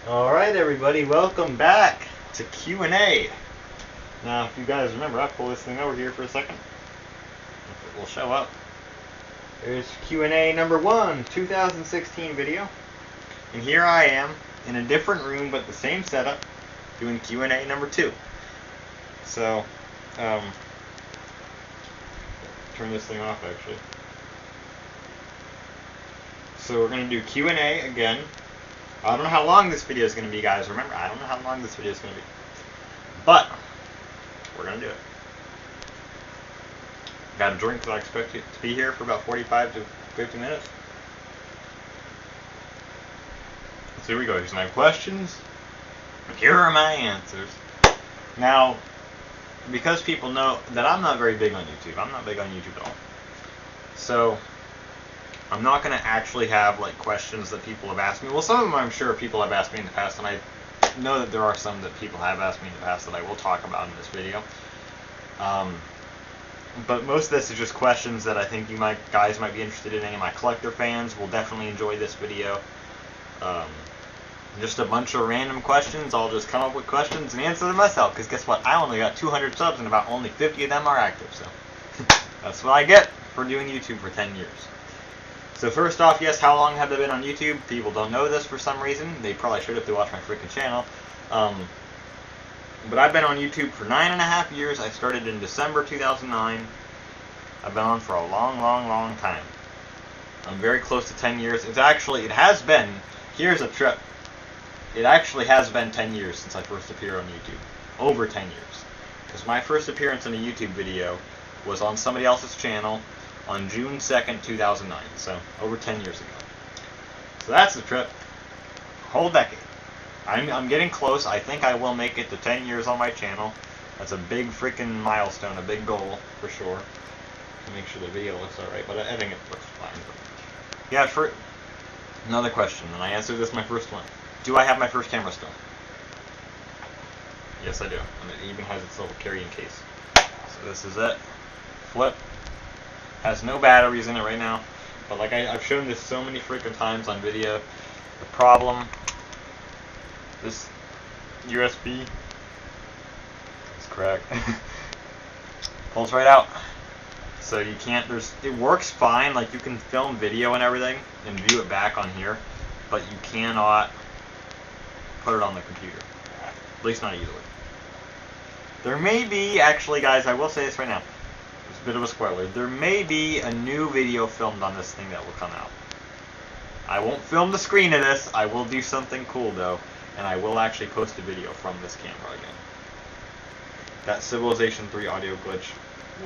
Alright everybody, welcome back to Q&A. Now if you guys remember, I'll pull this thing over here for a second. If it will show up. There's Q&A number 1, 2016 video. And here I am, in a different room but the same setup, doing Q&A number 2. So, turn this thing off actually. So we're going to do Q&A again. I don't know how long this video is going to be, guys. Remember, I don't know how long this video is going to be. But, we're going to do it. Got a drink, so I expect it to be here for about 45 to 50 minutes. So here we go. Here's my questions. And here are my answers. Now, because people know that I'm not very big on YouTube. I'm not big on YouTube at all. So, I'm not going to actually have like questions that people have asked me. Well, some of them I'm sure people have asked me in the past, and I know that there are some that people have asked me in the past that I will talk about in this video. But most of this is just questions that I think you guys might be interested in. Any of my collector fans will definitely enjoy this video. Just a bunch of random questions. I'll just come up with questions and answer them myself, because guess what? I only got 200 subs and about only 50 of them are active, so that's what I get for doing YouTube for 10 years. So first off, yes, how long have I been on YouTube? People don't know this for some reason. They probably should if they watch my freaking channel. But I've been on YouTube for 9.5 years. I started in December 2009. I've been on for a long, long, long time. I'm very close to 10 years. It has been, here's a trip. It actually has been 10 years since I first appeared on YouTube. Over 10 years. Because my first appearance in a YouTube video was on somebody else's channel on June 2nd, 2009, so over 10 years ago. So that's the trip. Whole decade. I'm getting close. I think I will make it to 10 years on my channel. That's a big freaking milestone, a big goal, for sure. To make sure the video looks alright, but I think it looks fine. Yeah, for another question, and I answered this my first one. Do I have my first camera still? Yes, I do. And it even has its little carrying case. So this is it. Flip. Has no batteries in it right now, but like I've shown this so many freaking times on video. The problem, this USB is cracked. Pulls right out, so you can't. It works fine. Like you can film video and everything and view it back on here, but you cannot put it on the computer. At least not easily. There may be, actually, guys. I will say this right now. It's a bit of a spoiler. There may be a new video filmed on this thing that will come out. I won't film the screen of this. I will do something cool though, and I will actually post a video from this camera again. That Civilization 3 audio glitch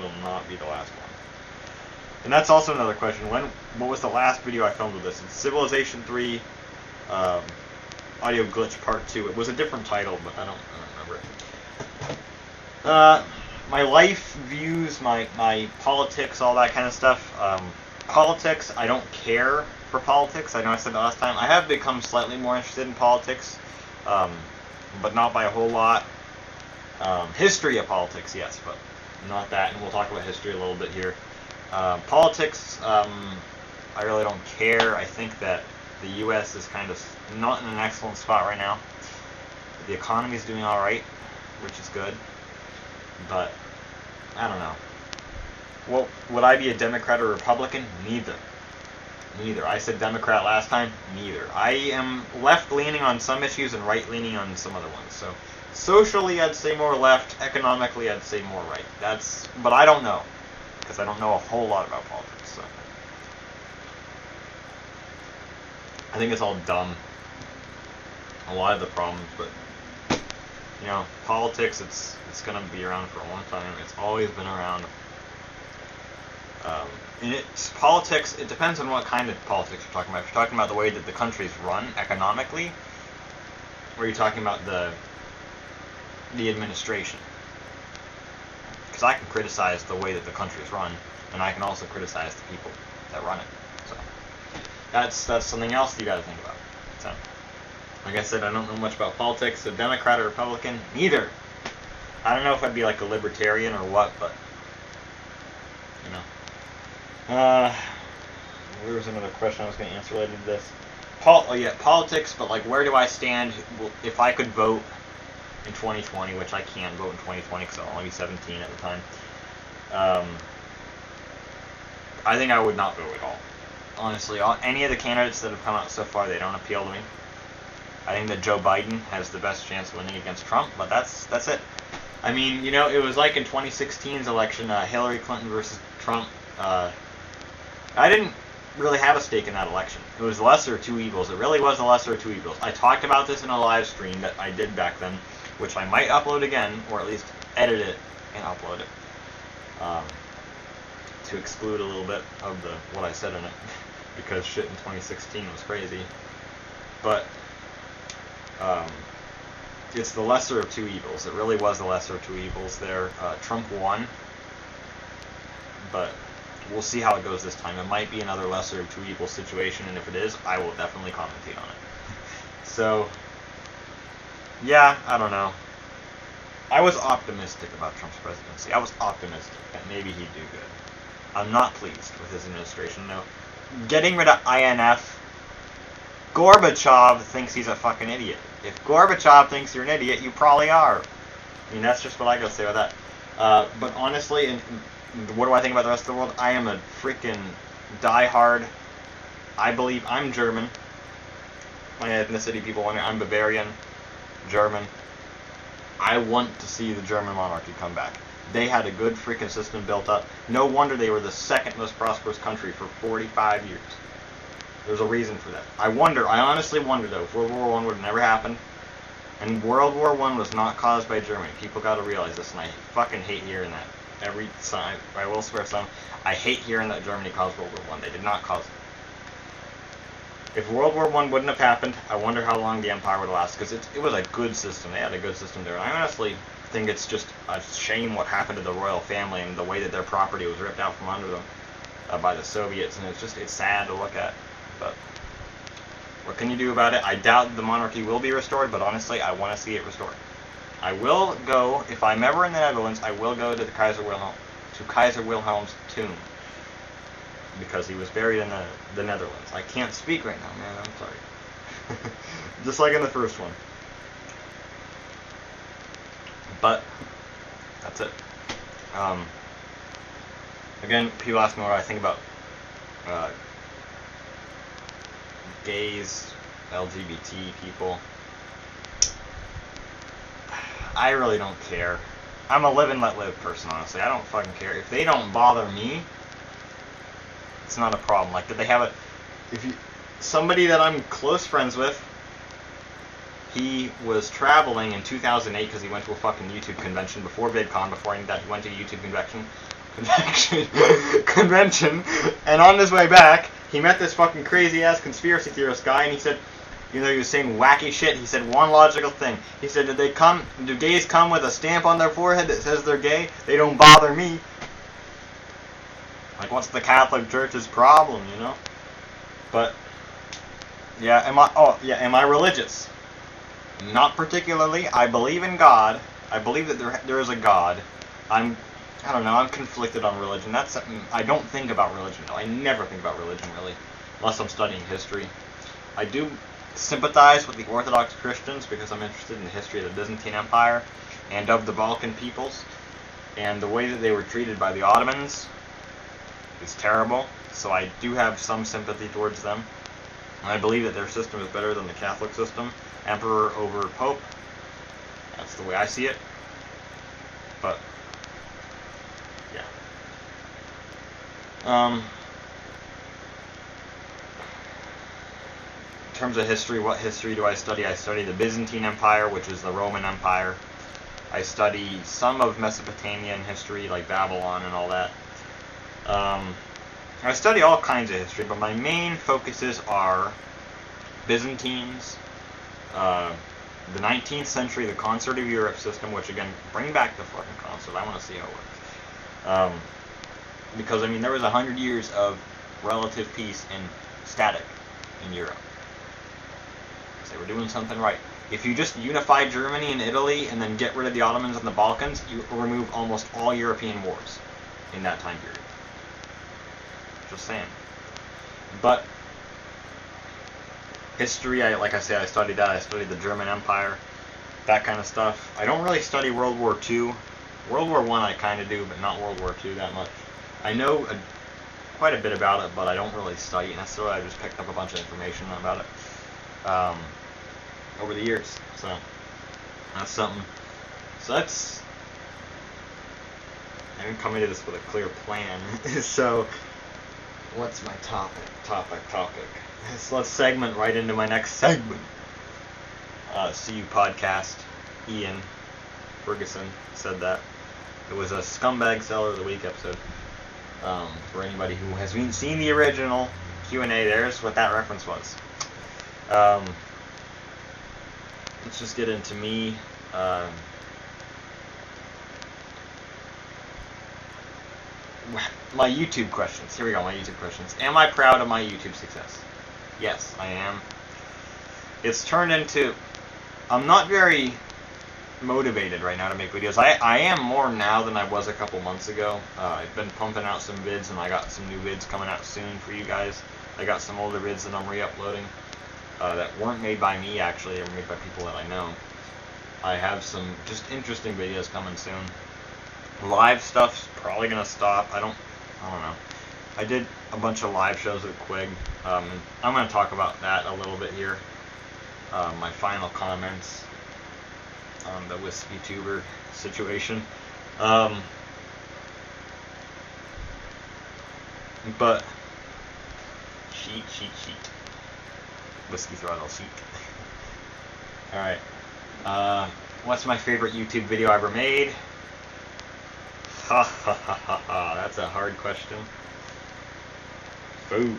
will not be the last one. And that's also another question. What was the last video I filmed with this? It's Civilization 3 audio glitch part 2. It was a different title, but I don't remember it. My life views, my politics, all that kind of stuff. Politics, I don't care for politics. I know I said that last time. I have become slightly more interested in politics, but not by a whole lot. History of politics, yes, but not that, and we'll talk about history a little bit here. Politics, I really don't care. I think that the U.S. is kind of not in an excellent spot right now. The economy is doing alright, which is good. But, I don't know. Well, would I be a Democrat or Republican? Neither. Neither. I said Democrat last time. Neither. I am left-leaning on some issues and right-leaning on some other ones. So, socially, I'd say more left. Economically, I'd say more right. But I don't know. Because I don't know a whole lot about politics. So, I think it's all dumb. A lot of the problems, but you know, politics, it's going to be around for a long time. It's always been around. And politics, it depends on what kind of politics you're talking about. If you're talking about the way that the country's run economically, or you're talking about the administration. Because I can criticize the way that the country's run, and I can also criticize the people that run it. So that's something else you got to think about. So, like I said, I don't know much about politics. A Democrat or Republican? Neither. I don't know if I'd be like a libertarian or what, but you know. There was another question I was going to answer related to this. politics, but like, where do I stand if I could vote in 2020, which I can't vote in 2020 because I'll only be 17 at the time. I think I would not vote at all. Honestly, any of the candidates that have come out so far, they don't appeal to me. I think that Joe Biden has the best chance of winning against Trump, but that's it. I mean, you know, it was like in 2016's election, Hillary Clinton versus Trump. I didn't really have a stake in that election. It was the lesser of two evils. It really was the lesser of two evils. I talked about this in a live stream that I did back then, which I might upload again, or at least edit it and upload it, to exclude a little bit of what I said in it, because shit in 2016 was crazy. But it's the lesser of two evils. It really was the lesser of two evils there. Trump won, but we'll see how it goes this time. It might be another lesser of two evils situation, and if it is, I will definitely commentate on it. So, yeah, I don't know. I was optimistic about Trump's presidency. I was optimistic that maybe he'd do good. I'm not pleased with his administration, though. Getting rid of INF, Gorbachev thinks he's a fucking idiot. If Gorbachev thinks you're an idiot, you probably are. I mean, that's just what I gotta say about that. But honestly, and what do I think about the rest of the world? I am a freaking diehard. I believe I'm German. My ethnicity, people wonder, I'm Bavarian, German. I want to see the German monarchy come back. They had a good freaking system built up. No wonder they were the second most prosperous country for 45 years. There's a reason for that. I honestly wonder though, if World War I would have never happened, and World War I was not caused by Germany. People gotta realize this, and I fucking hate hearing that. Every time, I will swear some, I hate hearing that Germany caused World War I. They did not cause it. If World War I wouldn't have happened, I wonder how long the Empire would last, because it was a good system. They had a good system there. I honestly think it's just a shame what happened to the royal family and the way that their property was ripped out from under them by the Soviets, and it's sad to look at. But what can you do about it? I doubt the monarchy will be restored, but honestly, I want to see it restored. I will go, if I'm ever in the Netherlands, I will go to Kaiser Wilhelm's tomb, because he was buried in the Netherlands. I can't speak right now, man, I'm sorry. Just like in the first one. But, that's it. Again, people ask me what I think about gays, LGBT people. I really don't care. I'm a live and let live person, honestly. I don't fucking care. If they don't bother me, it's not a problem. Like, did they have somebody that I'm close friends with, he was traveling in 2008 because he went to a fucking YouTube convention before VidCon, before any of that, he went to a YouTube convention, and on his way back, he met this fucking crazy-ass conspiracy theorist guy, and he said, you know, he was saying wacky shit. He said one logical thing. He said, do gays come with a stamp on their forehead that says they're gay? They don't bother me. Like, what's the Catholic Church's problem, you know? But, yeah, am I religious? Not particularly. I believe in God. I believe that there is a God. I don't know, I'm conflicted on religion. That's something, I don't think about religion, though. I never think about religion, really, unless I'm studying history. I do sympathize with the Orthodox Christians because I'm interested in the history of the Byzantine Empire and of the Balkan peoples, and the way that they were treated by the Ottomans is terrible, so I do have some sympathy towards them. I believe that their system is better than the Catholic system. Emperor over Pope. That's the way I see it. But, yeah. In terms of history, what history do I study? I study the Byzantine Empire, which is the Roman Empire. I study some of Mesopotamian history, like Babylon and all that. I study all kinds of history, but my main focuses are Byzantines, the 19th century, the Concert of Europe system, which again, bring back the fucking concert. I want to see how it works. Because, I mean, there was 100 years of relative peace and static in Europe. They were doing something right. If you just unify Germany and Italy and then get rid of the Ottomans and the Balkans, you remove almost all European wars in that time period. Just saying. But history, like I say, I studied that. I studied the German Empire, that kind of stuff. I don't really study World War II. World War I I kind of do, but not World War II that much. I know quite a bit about it, but I don't really study it necessarily. I just picked up a bunch of information about it over the years. So that's something. So that's, I didn't come into this with a clear plan. So what's my topic? So let's segment right into my next segment. See You podcast. Ian Ferguson said that. It was a Scumbag Seller of the Week episode. For anybody who hasn't seen the original Q&A, there's what that reference was. Let's just get into me. My YouTube questions. Here we go, my YouTube questions. Am I proud of my YouTube success? Yes, I am. It's turned into... I'm not very motivated right now to make videos. I am more now than I was a couple months ago. I've been pumping out some vids, and I got some new vids coming out soon for you guys. I got some older vids that I'm re-uploading that weren't made by me, actually. They were made by people that I know. I have some just interesting videos coming soon. Live stuff's probably gonna stop. I don't know. I did a bunch of live shows with Quig. I'm gonna talk about that a little bit here. My final comments on the Whiskey Tuber situation. But sheet. Whiskey Throttle sheet. Alright. What's my favorite YouTube video I ever made? That's a hard question. Food.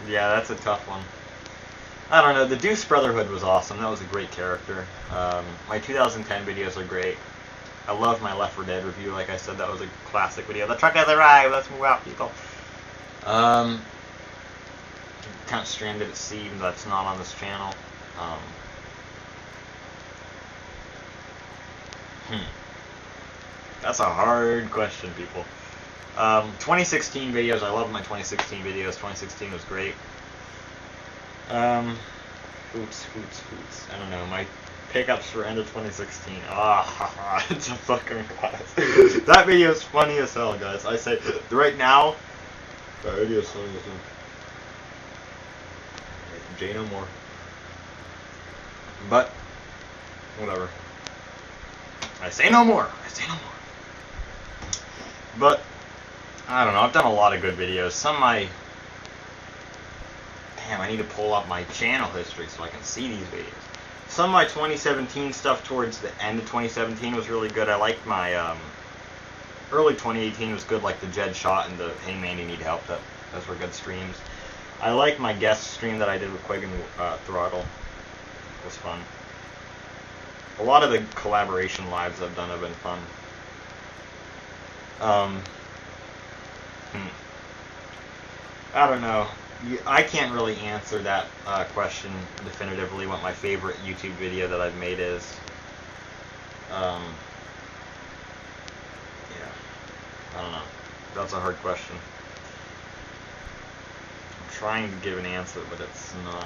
Yeah, that's a tough one. I don't know. The Deuce Brotherhood was awesome. That was a great character. My 2010 videos are great. I love my Left 4 Dead review. Like I said, that was a classic video. The truck has arrived. Let's move out, people. Kind of Stranded at Sea. That's not on this channel. That's a hard question, people. 2016 videos. I love my 2016 videos. 2016 was great. Hoots. I don't know. My pickups for end of 2016. It's a fucking class. That video is funny as hell, guys. I say, right now, that video is funny as hell. Jay no more. But, whatever. I say no more. But, I don't know. I've done a lot of good videos. Some of my... Damn, I need to pull up my channel history so I can see these videos. Some of my 2017 stuff towards the end of 2017 was really good. I liked my... early 2018 was good, like the Jed Shot and the Hey Man, You Need Help. Those were good streams. I like my guest stream that I did with Quig and Throttle. It was fun. A lot of the collaboration lives I've done have been fun. I don't know. I can't really answer that question definitively, what my favorite YouTube video that I've made is. Yeah. I don't know. That's a hard question. I'm trying to give an answer, but it's not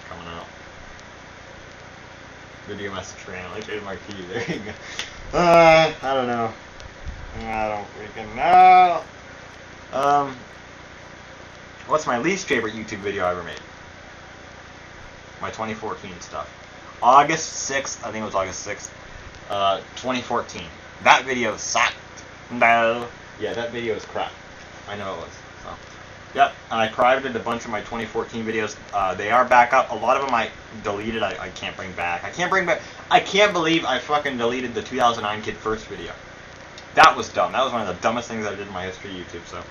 coming out. Video message channel. I changed my key. There you go. I don't know. I don't freaking know. What's my least favorite YouTube video I ever made? My 2014 stuff. August 6th, I think it was August 6th, 2014. That video sucked. No. Yeah, that video is crap. I know it was. So, yep, I privated a bunch of my 2014 videos. They are back up. A lot of them I deleted. I can't bring back. I can't believe I fucking deleted the 2009 Kid First video. That was dumb. That was one of the dumbest things I did in my history of YouTube, so.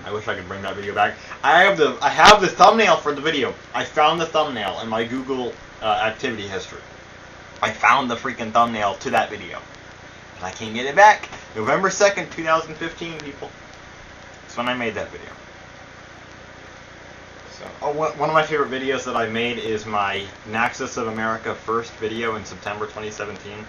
I wish I could bring that video back. I have the thumbnail for the video. I found the thumbnail in my Google activity history. I found the freaking thumbnail to that video. And I can't get it back. November 2nd, 2015, people. That's when I made that video. So, one of my favorite videos that I made is my Naxos of America first video in September 2017.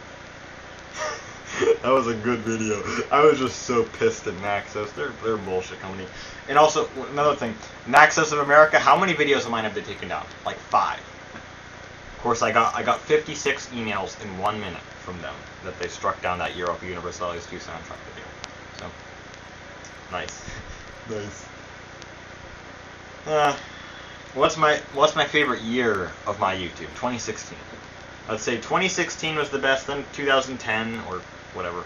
That was a good video. I was just so pissed at Naxos. They're a bullshit company. And also, another thing, Naxos of America, how many videos of mine have they taken down? Like 5. Of course, I got 56 emails in 1 minute from them that they struck down that Europa Universalis 2 soundtrack video. So, nice. Nice. What's my favorite year of my YouTube? 2016. Let's say 2016 was the best, then 2010 or whatever.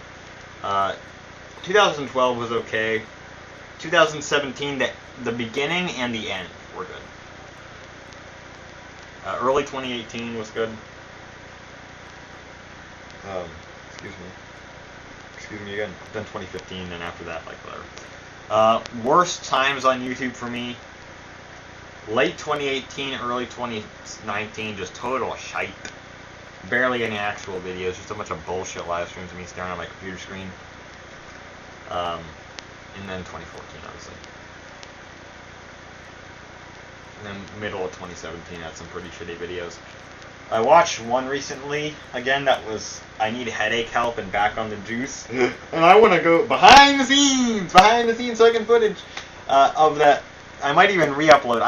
2012 was okay. 2017, the beginning and the end were good. Early 2018 was good. Excuse me again. Then 2015, and after that, like whatever. Worst times on YouTube for me. Late 2018, early 2019, just total shite. Barely any actual videos, just a bunch of bullshit live streams of me staring at my computer screen. And then 2014, obviously. And then middle of 2017 had some pretty shitty videos. I watched one recently, again, that was I need headache help and back on the juice. And I want to go behind the scenes so I can footage of that. I might even re-upload.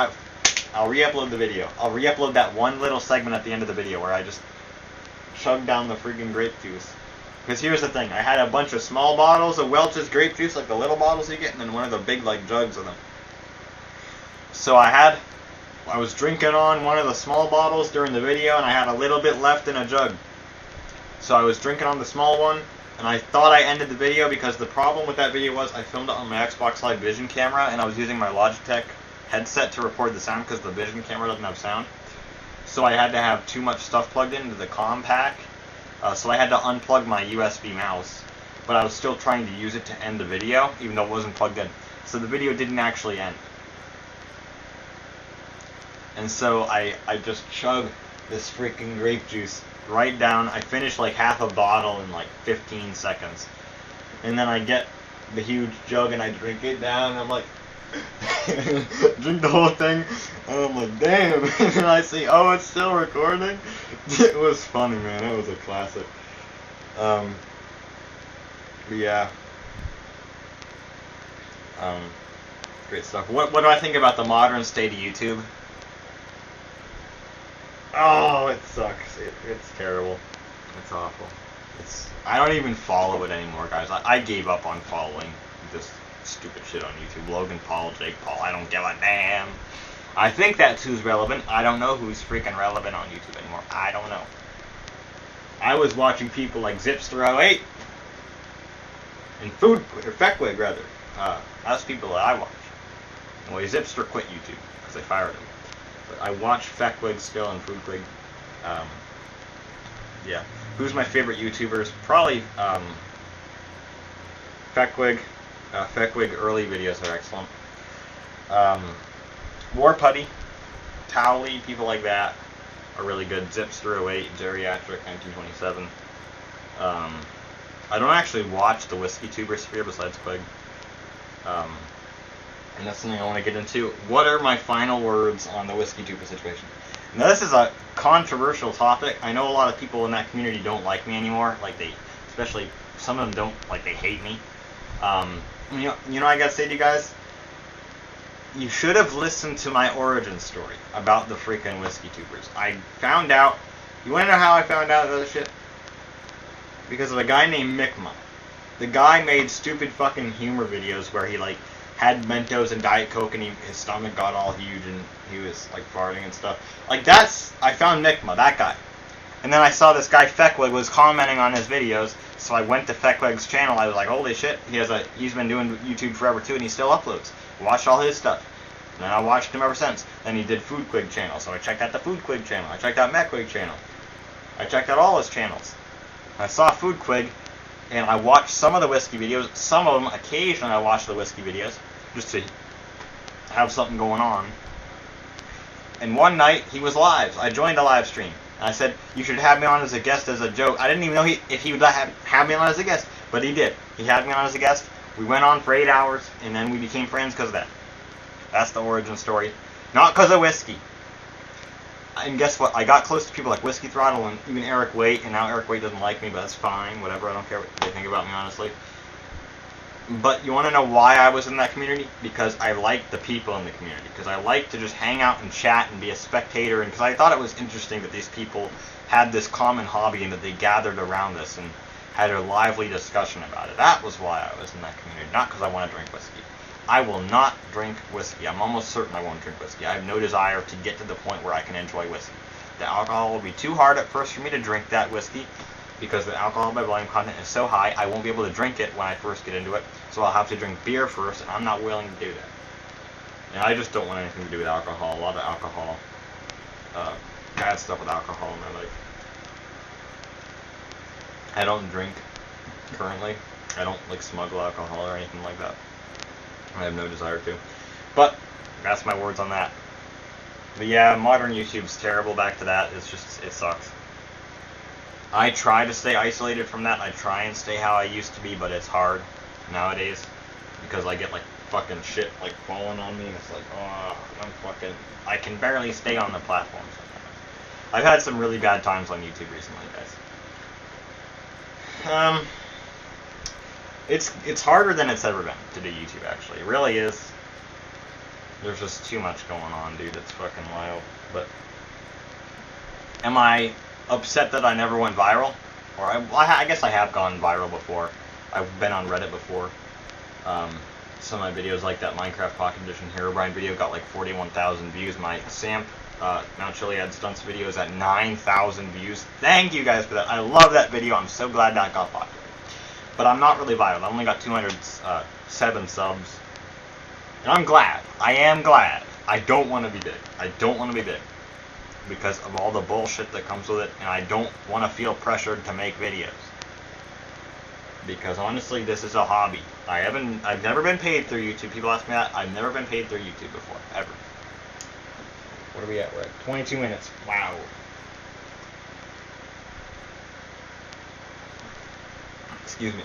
I'll re-upload the video. I'll re-upload that one little segment at the end of the video where I just chug down the freaking grape juice. Because here's the thing, I had a bunch of small bottles of Welch's grape juice, like the little bottles you get, and then one of the big like jugs of them. So I was drinking on one of the small bottles during the video, and I had a little bit left in a jug. So I was drinking on the small one, and I thought I ended the video because the problem with that video was I filmed it on my Xbox Live Vision camera, and I was using my Logitech headset to record the sound because the Vision camera doesn't have sound. So I had to have too much stuff plugged into the comm pack. So I had to unplug my USB mouse, but I was still trying to use it to end the video, even though it wasn't plugged in. So the video didn't actually end. And so I just chugged this freaking grape juice right down. I finished like half a bottle in like 15 seconds. And then I get the huge jug and I drink it down, and I'm like, drink the whole thing, and I'm like, damn. And then I see, oh, it's still recording. It was funny, man. It was a classic. But yeah. Great stuff. What do I think about the modern state of YouTube? Oh, it sucks. It's terrible. It's awful. I don't even follow it anymore, guys. I gave up on following this stupid shit on YouTube. Logan Paul, Jake Paul, I don't give a damn. I think that's who's relevant. I don't know who's freaking relevant on YouTube anymore. I don't know. I was watching people like Zipster08 and Feckwig rather. That's people that I watch. Well, Zipster quit YouTube because they fired him. But I watch Feckwig still and Foodquig. Yeah. Who's my favorite YouTubers? Probably Feckwig. Feckwig early videos are excellent. War Putty, Towley, people like that are really good. Zipster08, Geriatric 1927. I don't actually watch the Whiskey Tuber sphere besides Quig. And that's something I want to get into. What are my final words on the Whiskey Tuber situation? Now this is a controversial topic. I know a lot of people in that community don't like me anymore. Like especially some of them don't, like they hate me. You know I gotta say to you guys, you should have listened to my origin story about the freaking Whiskey Tubers. I found out, you wanna know how I found out about this shit? Because of a guy named Mikma. The guy made stupid fucking humor videos where he like had Mentos and Diet Coke and his stomach got all huge and he was like farting and stuff. Like I found Mikma, that guy. And then I saw this guy Feckwig was commenting on his videos, so I went to Feckwig's channel. I was like, holy shit, he's been doing YouTube forever too, and he still uploads. Watched all his stuff. And then I watched him ever since. Then he did Foodquig channel, so I checked out the Foodquig channel. I checked out Mecquig channel. I checked out all his channels. I saw Foodquig, and I watched some of the whiskey videos. Some of them, occasionally I watch the whiskey videos, just to have something going on. And one night, he was live. I joined a live stream. And I said, you should have me on as a guest as a joke. I didn't even know if he would have me on as a guest, but he did. He had me on as a guest. We went on for 8 hours, and then we became friends because of that. That's the origin story. Not because of whiskey. And guess what? I got close to people like Whiskey Throttle and even Eric Waite, and now Eric Waite doesn't like me, but that's fine. Whatever. I don't care what they think about me, honestly. But you want to know why I was in that community? Because I liked the people in the community. Because I liked to just hang out and chat and be a spectator. And because I thought it was interesting that these people had this common hobby and that they gathered around this and had a lively discussion about it. That was why I was in that community. Not because I want to drink whiskey. I will not drink whiskey. I'm almost certain I won't drink whiskey. I have no desire to get to the point where I can enjoy whiskey. The alcohol will be too hard at first for me to drink that whiskey, because the alcohol by volume content is so high, I won't be able to drink it when I first get into it. So I'll have to drink beer first, and I'm not willing to do that. And I just don't want anything to do with alcohol. A lot of alcohol, bad stuff with alcohol in my life. I don't drink currently. I don't like smuggle alcohol or anything like that. I have no desire to. But that's my words on that. But yeah, modern YouTube's terrible. Back to that. It's just, it sucks. I try to stay isolated from that. I try and stay how I used to be, but it's hard nowadays because I get like fucking shit like falling on me, and it's like, oh, I can barely stay on the platform sometimes. I've had some really bad times on YouTube recently, guys. It's harder than it's ever been to do YouTube, actually. It really is. There's just too much going on, dude. It's fucking wild. But am I upset that I never went viral? Or I guess I have gone viral before. I've been on Reddit before. Some of my videos, like that Minecraft Pocket Edition Herobrine video, got like 41,000 views. My Samp Mount Chiliad Stunts video is at 9,000 views. Thank you guys for that. I love that video. I'm so glad that got popular. But I'm not really viral. I only got 207 subs. And I'm glad. I am glad. I don't want to be big. I don't want to be big. Because of all the bullshit that comes with it. And I don't want to feel pressured to make videos. Because honestly, this is a hobby. I've never been paid through YouTube. People ask me that. I've never been paid through YouTube before. Ever. What are we at? We're at 22 minutes. Wow. Excuse me.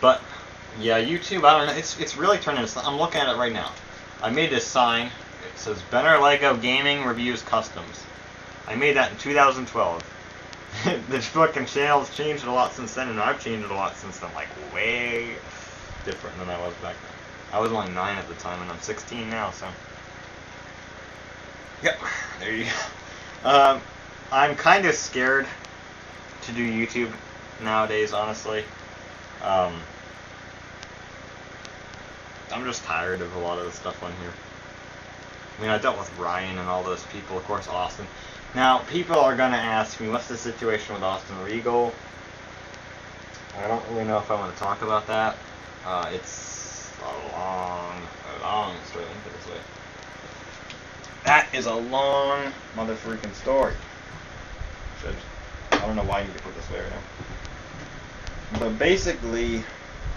But yeah, YouTube, I don't know, it's really turned into, I'm looking at it right now. I made this sign. It says Benner Lego Gaming Reviews Customs. I made that in 2012. The fucking channel's changed a lot since then, and I've changed a lot since then, like way different than I was back then. I was only 9 at the time, and I'm 16 now, so. Yep, there you go. I'm kind of scared to do YouTube nowadays, honestly. I'm just tired of a lot of the stuff on here. I mean, I dealt with Ryan and all those people, of course, Austin. Now, people are going to ask me, what's the situation with Austin Regal? I don't really know if I want to talk about that. It's a long story. Let me put it this way. That is a long motherfucking story. I don't know why I need to put this way right now. But basically,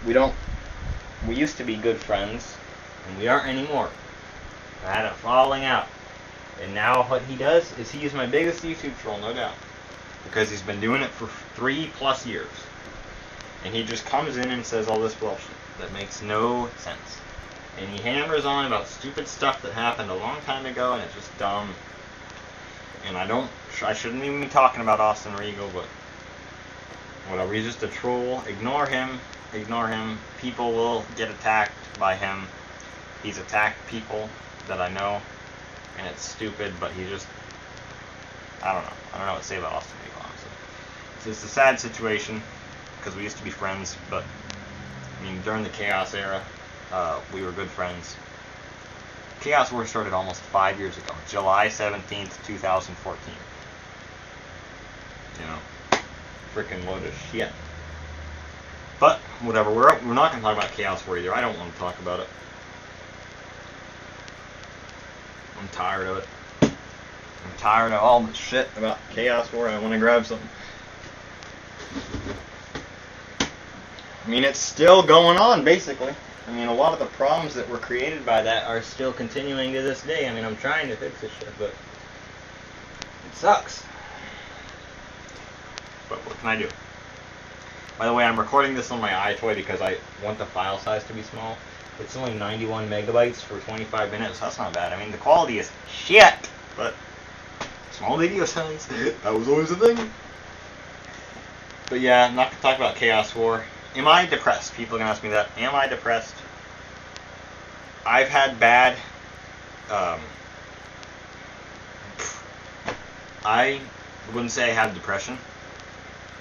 we used to be good friends, and we aren't anymore. I had a falling out. And now what he does is he's my biggest YouTube troll, no doubt. Because he's been doing it for 3+ years. And he just comes in and says all this bullshit that makes no sense. And he hammers on about stupid stuff that happened a long time ago, and it's just dumb. And I shouldn't even be talking about Austin Regal, but whatever, he's just a troll. Ignore him. Ignore him. People will get attacked by him. He's attacked people that I know, and it's stupid, but he just, I don't know what to say about Austin Regal, honestly. It's a sad situation, because we used to be friends, but, I mean, during the Chaos era, we were good friends. Chaos War started almost 5 years ago, July 17th, 2014. You know, freaking load of shit. But, whatever, we're not going to talk about Chaos War either. I don't want to talk about it. I'm tired of it. I'm tired of all the shit about Chaos War. I want to grab something. I mean, it's still going on, basically. I mean, a lot of the problems that were created by that are still continuing to this day. I mean, I'm trying to fix this shit, but it sucks. But what can I do? By the way, I'm recording this on my iToy because I want the file size to be small. It's only 91 megabytes for 25 minutes. That's not bad. I mean, the quality is shit, but Small video size. That was always a thing. But yeah, I'm not going to talk about Chaos War. Am I depressed? People are going to ask me that. Am I depressed? I've had bad... I wouldn't say I have depression.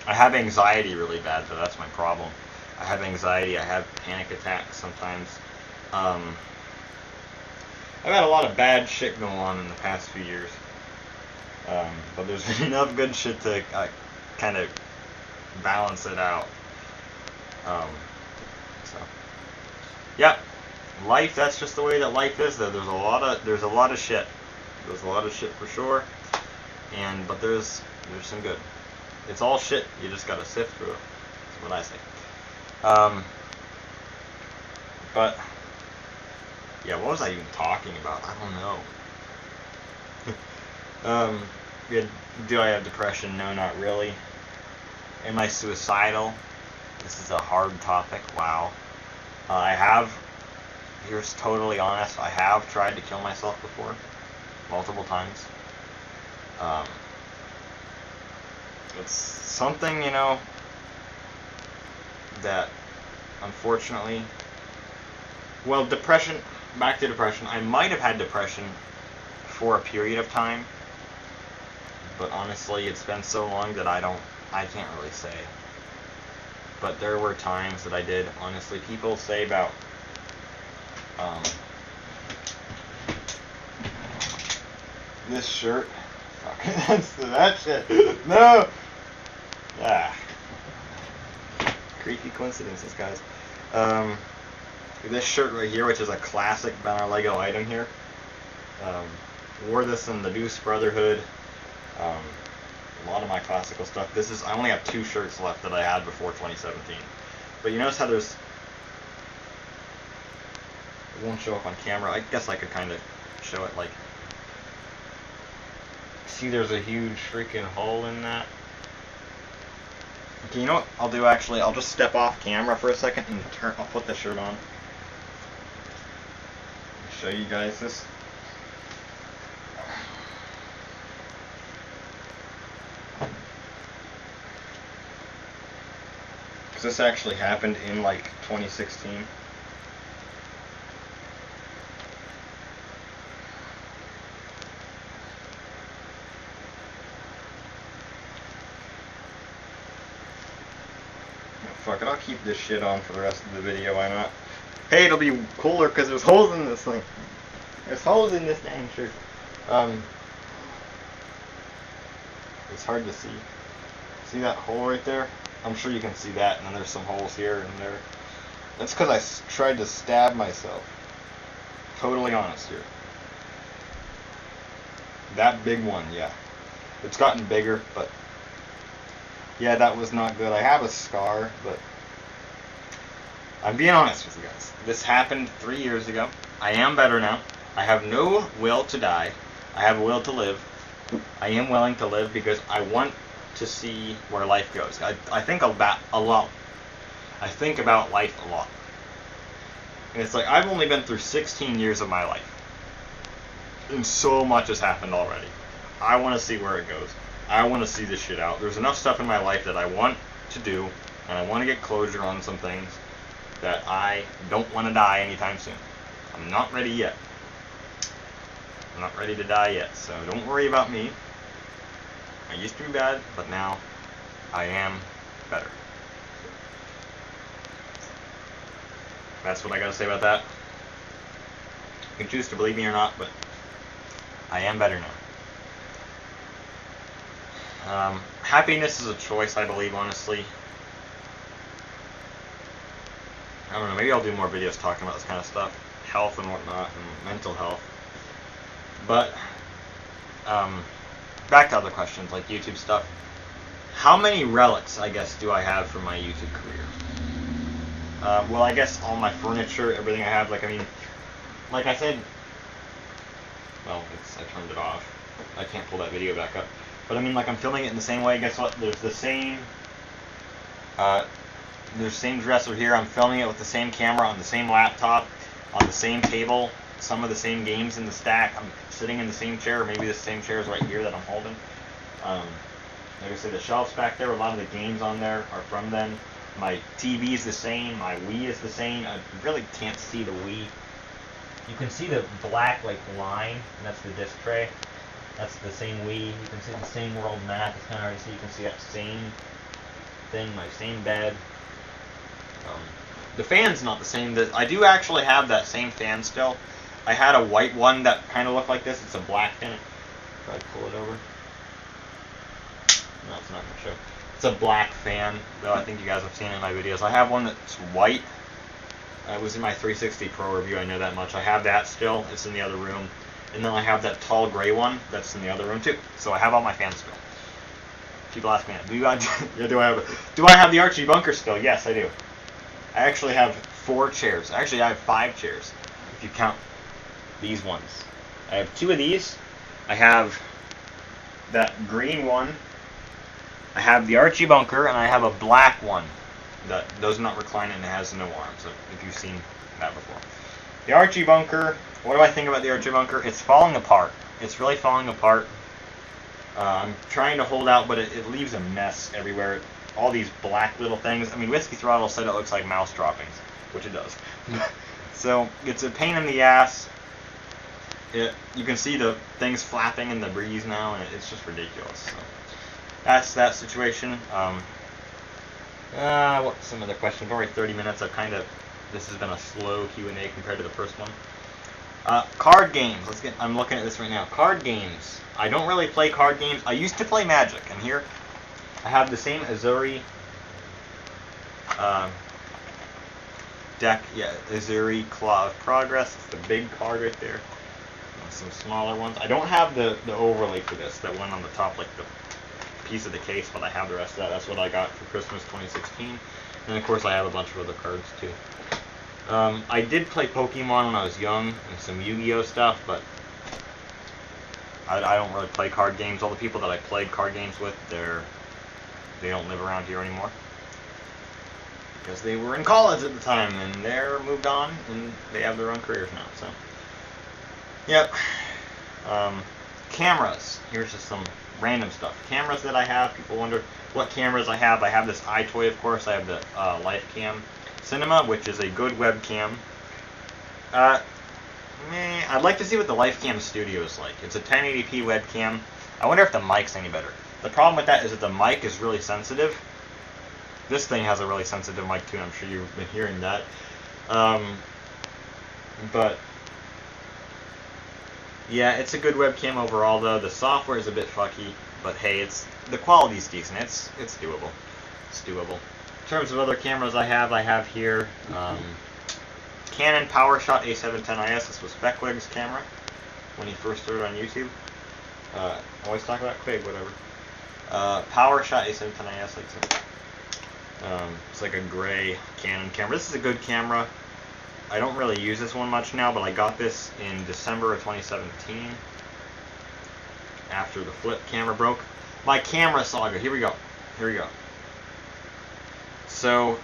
I have anxiety really bad, so that's my problem. I have anxiety. I have panic attacks sometimes. I've had a lot of bad shit going on in the past few years. But there's been enough good shit to kind of balance it out. So, yeah, life. That's just the way that life is. Though there's a lot of shit. There's a lot of shit for sure. But there's some good. It's all shit. You just gotta sift through it. That's what I say. But yeah, what was I even talking about? I don't know. Yeah, do I have depression? No, not really. Am I suicidal? This is a hard topic. Wow. I have. Here's totally honest. I have tried to kill myself before, multiple times. It's something, that unfortunately, well, depression, back to depression, I might have had depression for a period of time, but honestly, it's been so long that I can't really say. But there were times that I did, honestly. People say about, this shirt, fuck, that shit, no! Creepy coincidences, guys. This shirt right here, which is a classic Banner Lego item here. Wore this in the Deuce Brotherhood. A lot of my classical stuff. I only have 2 shirts left that I had before 2017. But you notice how it won't show up on camera. I guess I could kind of show it, like, see there's a huge freaking hole in that. Okay, you know what I'll do actually? I'll just step off camera for a second and I'll put the shirt on. Show you guys this. Because this actually happened in like 2016. Fuck it, I'll keep this shit on for the rest of the video, why not? Hey, it'll be cooler because there's holes in this thing. There's holes in this dang shirt. It's hard to see. See that hole right there? I'm sure you can see that, and then there's some holes here and there. That's because I tried to stab myself. Totally honest here. That big one, yeah. It's gotten bigger, but yeah, that was not good. I have a scar, but I'm being honest with you guys. This happened 3 years ago. I am better now. I have no will to die. I have a will to live. I am willing to live because I want to see where life goes. I think about a lot. I think about life a lot. And it's like, I've only been through 16 years of my life. And so much has happened already. I want to see where it goes. I want to see this shit out. There's enough stuff in my life that I want to do, and I want to get closure on some things that I don't want to die anytime soon. I'm not ready yet. I'm not ready to die yet, so don't worry about me. I used to be bad, but now I am better. That's what I gotta say about that. You can choose to believe me or not, but I am better now. Happiness is a choice, I believe, honestly. I don't know, maybe I'll do more videos talking about this kind of stuff. Health and whatnot, and mental health. But, back to other questions, like YouTube stuff. How many relics, I guess, do I have from my YouTube career? Well, I guess all my furniture, everything I have, like, I mean, like I said, well, I turned it off. I can't pull that video back up. But I mean, like, I'm filming it in the same way. Guess what? There's the same dresser here. I'm filming it with the same camera on the same laptop on the same table. some of the same games in the stack. I'm sitting in the same chair, or maybe the same chair is right here that I'm holding. Like I said, the shelves back there, a lot of the games on there are from then. My TV is the same, my Wii is the same. I really can't see the Wii. You can see the black like line, and that's the disc tray. That's the same Wii. You can see the same world map. It's kind of hard to see. You can see that same thing, my same bed. The fan's not the same. I do actually have that same fan still. I had a white one that kind of looked like this. It's a black fan. Try to pull it over. No, it's not going to show. It's a black fan, though I think you guys have seen it in my videos. I have one that's white. It was in my 360 Pro review, I know that much. I have that still. It's in the other room. And then I have that tall gray one that's in the other room too. So I have all my fans still. People ask me, do I have the Archie bunker still? Yes, I do. I actually have 4 chairs. Actually, I have 5 chairs, if you count these ones. I have 2 of these. I have that green one. I have the Archie bunker, and I have a black one that does not recline and has no arms, if you've seen that before. The Archie bunker, what do I think about the Archie bunker? It's falling apart. It's really falling apart. I'm trying to hold out, but it leaves a mess everywhere. All these black little things. I mean, Whiskey Throttle said it looks like mouse droppings, which it does. So, it's a pain in the ass. You can see the things flapping in the breeze now, and it's just ridiculous. So, that's that situation. What's some other questions? Already 30 minutes. This has been a slow Q&A compared to the first one. Card games. I'm looking at this right now. Card games. I don't really play card games. I used to play Magic, and here I have the same Azuri deck. Yeah, Azuri Claw of Progress. It's the big card right there. Some smaller ones. I don't have the overlay for this that went on the top, like the piece of the case, but I have the rest of that. That's what I got for Christmas 2016. And of course I have a bunch of other cards too. I did play Pokemon when I was young and some Yu-Gi-Oh stuff, but I don't really play card games. All the people that I played card games with, they don't live around here anymore because they were in college at the time and they're moved on and they have their own careers now. So, yep. Cameras. Here's just some random stuff. Cameras that I have. People wonder what cameras I have. I have this iToy, of course. I have the LifeCam Cinema, which is a good webcam. I'd like to see what the LifeCam Studio is like. It's a 1080p webcam. I wonder if the mic's any better. The problem with that is that the mic is really sensitive. This thing has a really sensitive mic too. I'm sure you've been hearing that. But yeah, it's a good webcam overall though. The software is a bit fucky, but hey, the quality's decent. It's doable. It's doable. In terms of other cameras I have here Canon PowerShot A710IS. This was Beckwig's camera when he first started on YouTube. Always talk about Quig, whatever. PowerShot A710IS, like so. It's like a gray Canon camera. This is a good camera. I don't really use this one much now, but I got this in December of 2017 after the flip camera broke. My camera saga. Here we go. So,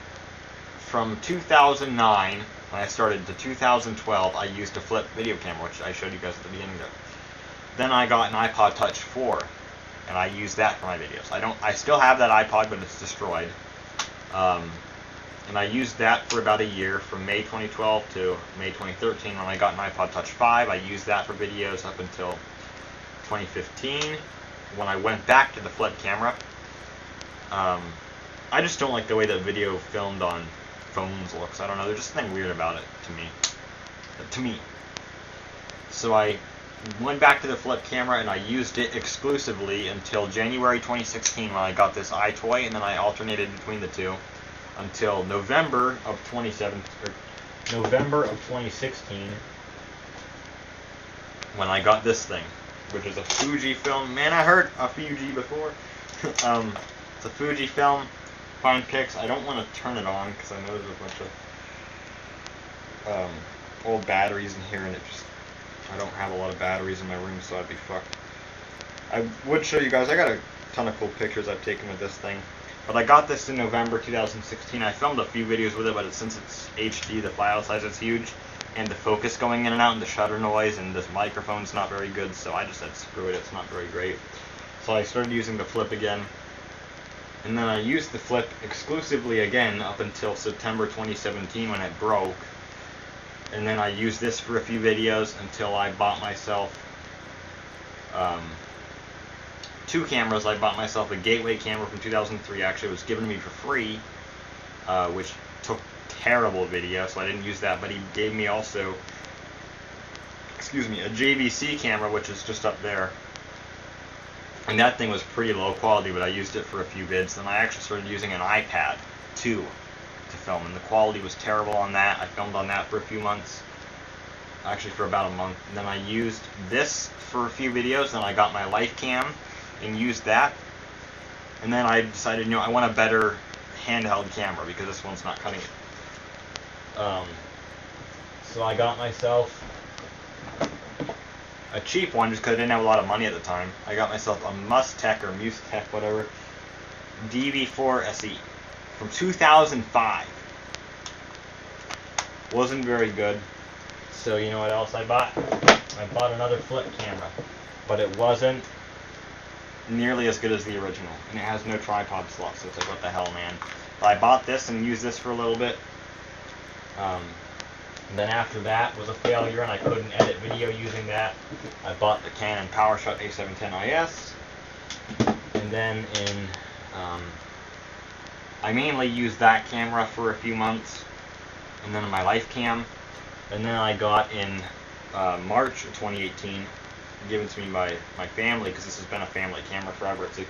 from 2009, when I started, to 2012, I used a flip video camera, which I showed you guys at the beginning there. Then I got an iPod Touch 4, and I used that for my videos. I still have that iPod, but it's destroyed. And I used that for about a year, from May 2012 to May 2013, when I got an iPod Touch 5. I used that for videos up until 2015, when I went back to the flip camera. I just don't like the way that video filmed on phones looks. I don't know, there's just something weird about it to me. So I went back to the flip camera and I used it exclusively until January 2016 when I got this iToy, and then I alternated between the two until November of 2016 when I got this thing, which is a Fujifilm. Man, I heard a Fuji before. It's a Fujifilm. Fine pics. I don't want to turn it on because I know there's a bunch of old batteries in here, and I don't have a lot of batteries in my room, so I'd be fucked. I would show you guys. I got a ton of cool pictures I've taken with this thing. But I got this in November 2016. I filmed a few videos with it, but since it's HD, the file size is huge, and the focus going in and out, and the shutter noise, and this microphone's not very good, so I just said screw it, it's not very great. So I started using the Flip again, and then I used the Flip exclusively again up until September 2017 when it broke. And then I used this for a few videos until I bought myself 2 cameras. I bought myself a Gateway camera from 2003. Actually, it was given to me for free, which took terrible video, so I didn't use that. But he gave me also, a JVC camera, which is just up there. And that thing was pretty low quality, but I used it for a few vids. Then I actually started using an iPad 2 to film, and the quality was terrible on that. I filmed on that for a few months, actually for about a month. And then I used this for a few videos, then I got my Life Cam and used that. And then I decided, I want a better handheld camera because this one's not cutting it. So I got myself a cheap one just because I didn't have a lot of money at the time. I got myself a Mustech or Mustech, whatever, DV4 SE from 2005. Wasn't very good. So you know what else I bought? I bought another Flip camera, but it wasn't nearly as good as the original, and it has no tripod slot, so it's like, what the hell, man. But I bought this and used this for a little bit. And then after that was a failure and I couldn't edit video using that, I bought the Canon PowerShot A710 IS. And then I mainly used that camera for a few months, and then my Life Cam. And then I got in March of 2018, given to me by my family, because this has been a family camera forever. It's a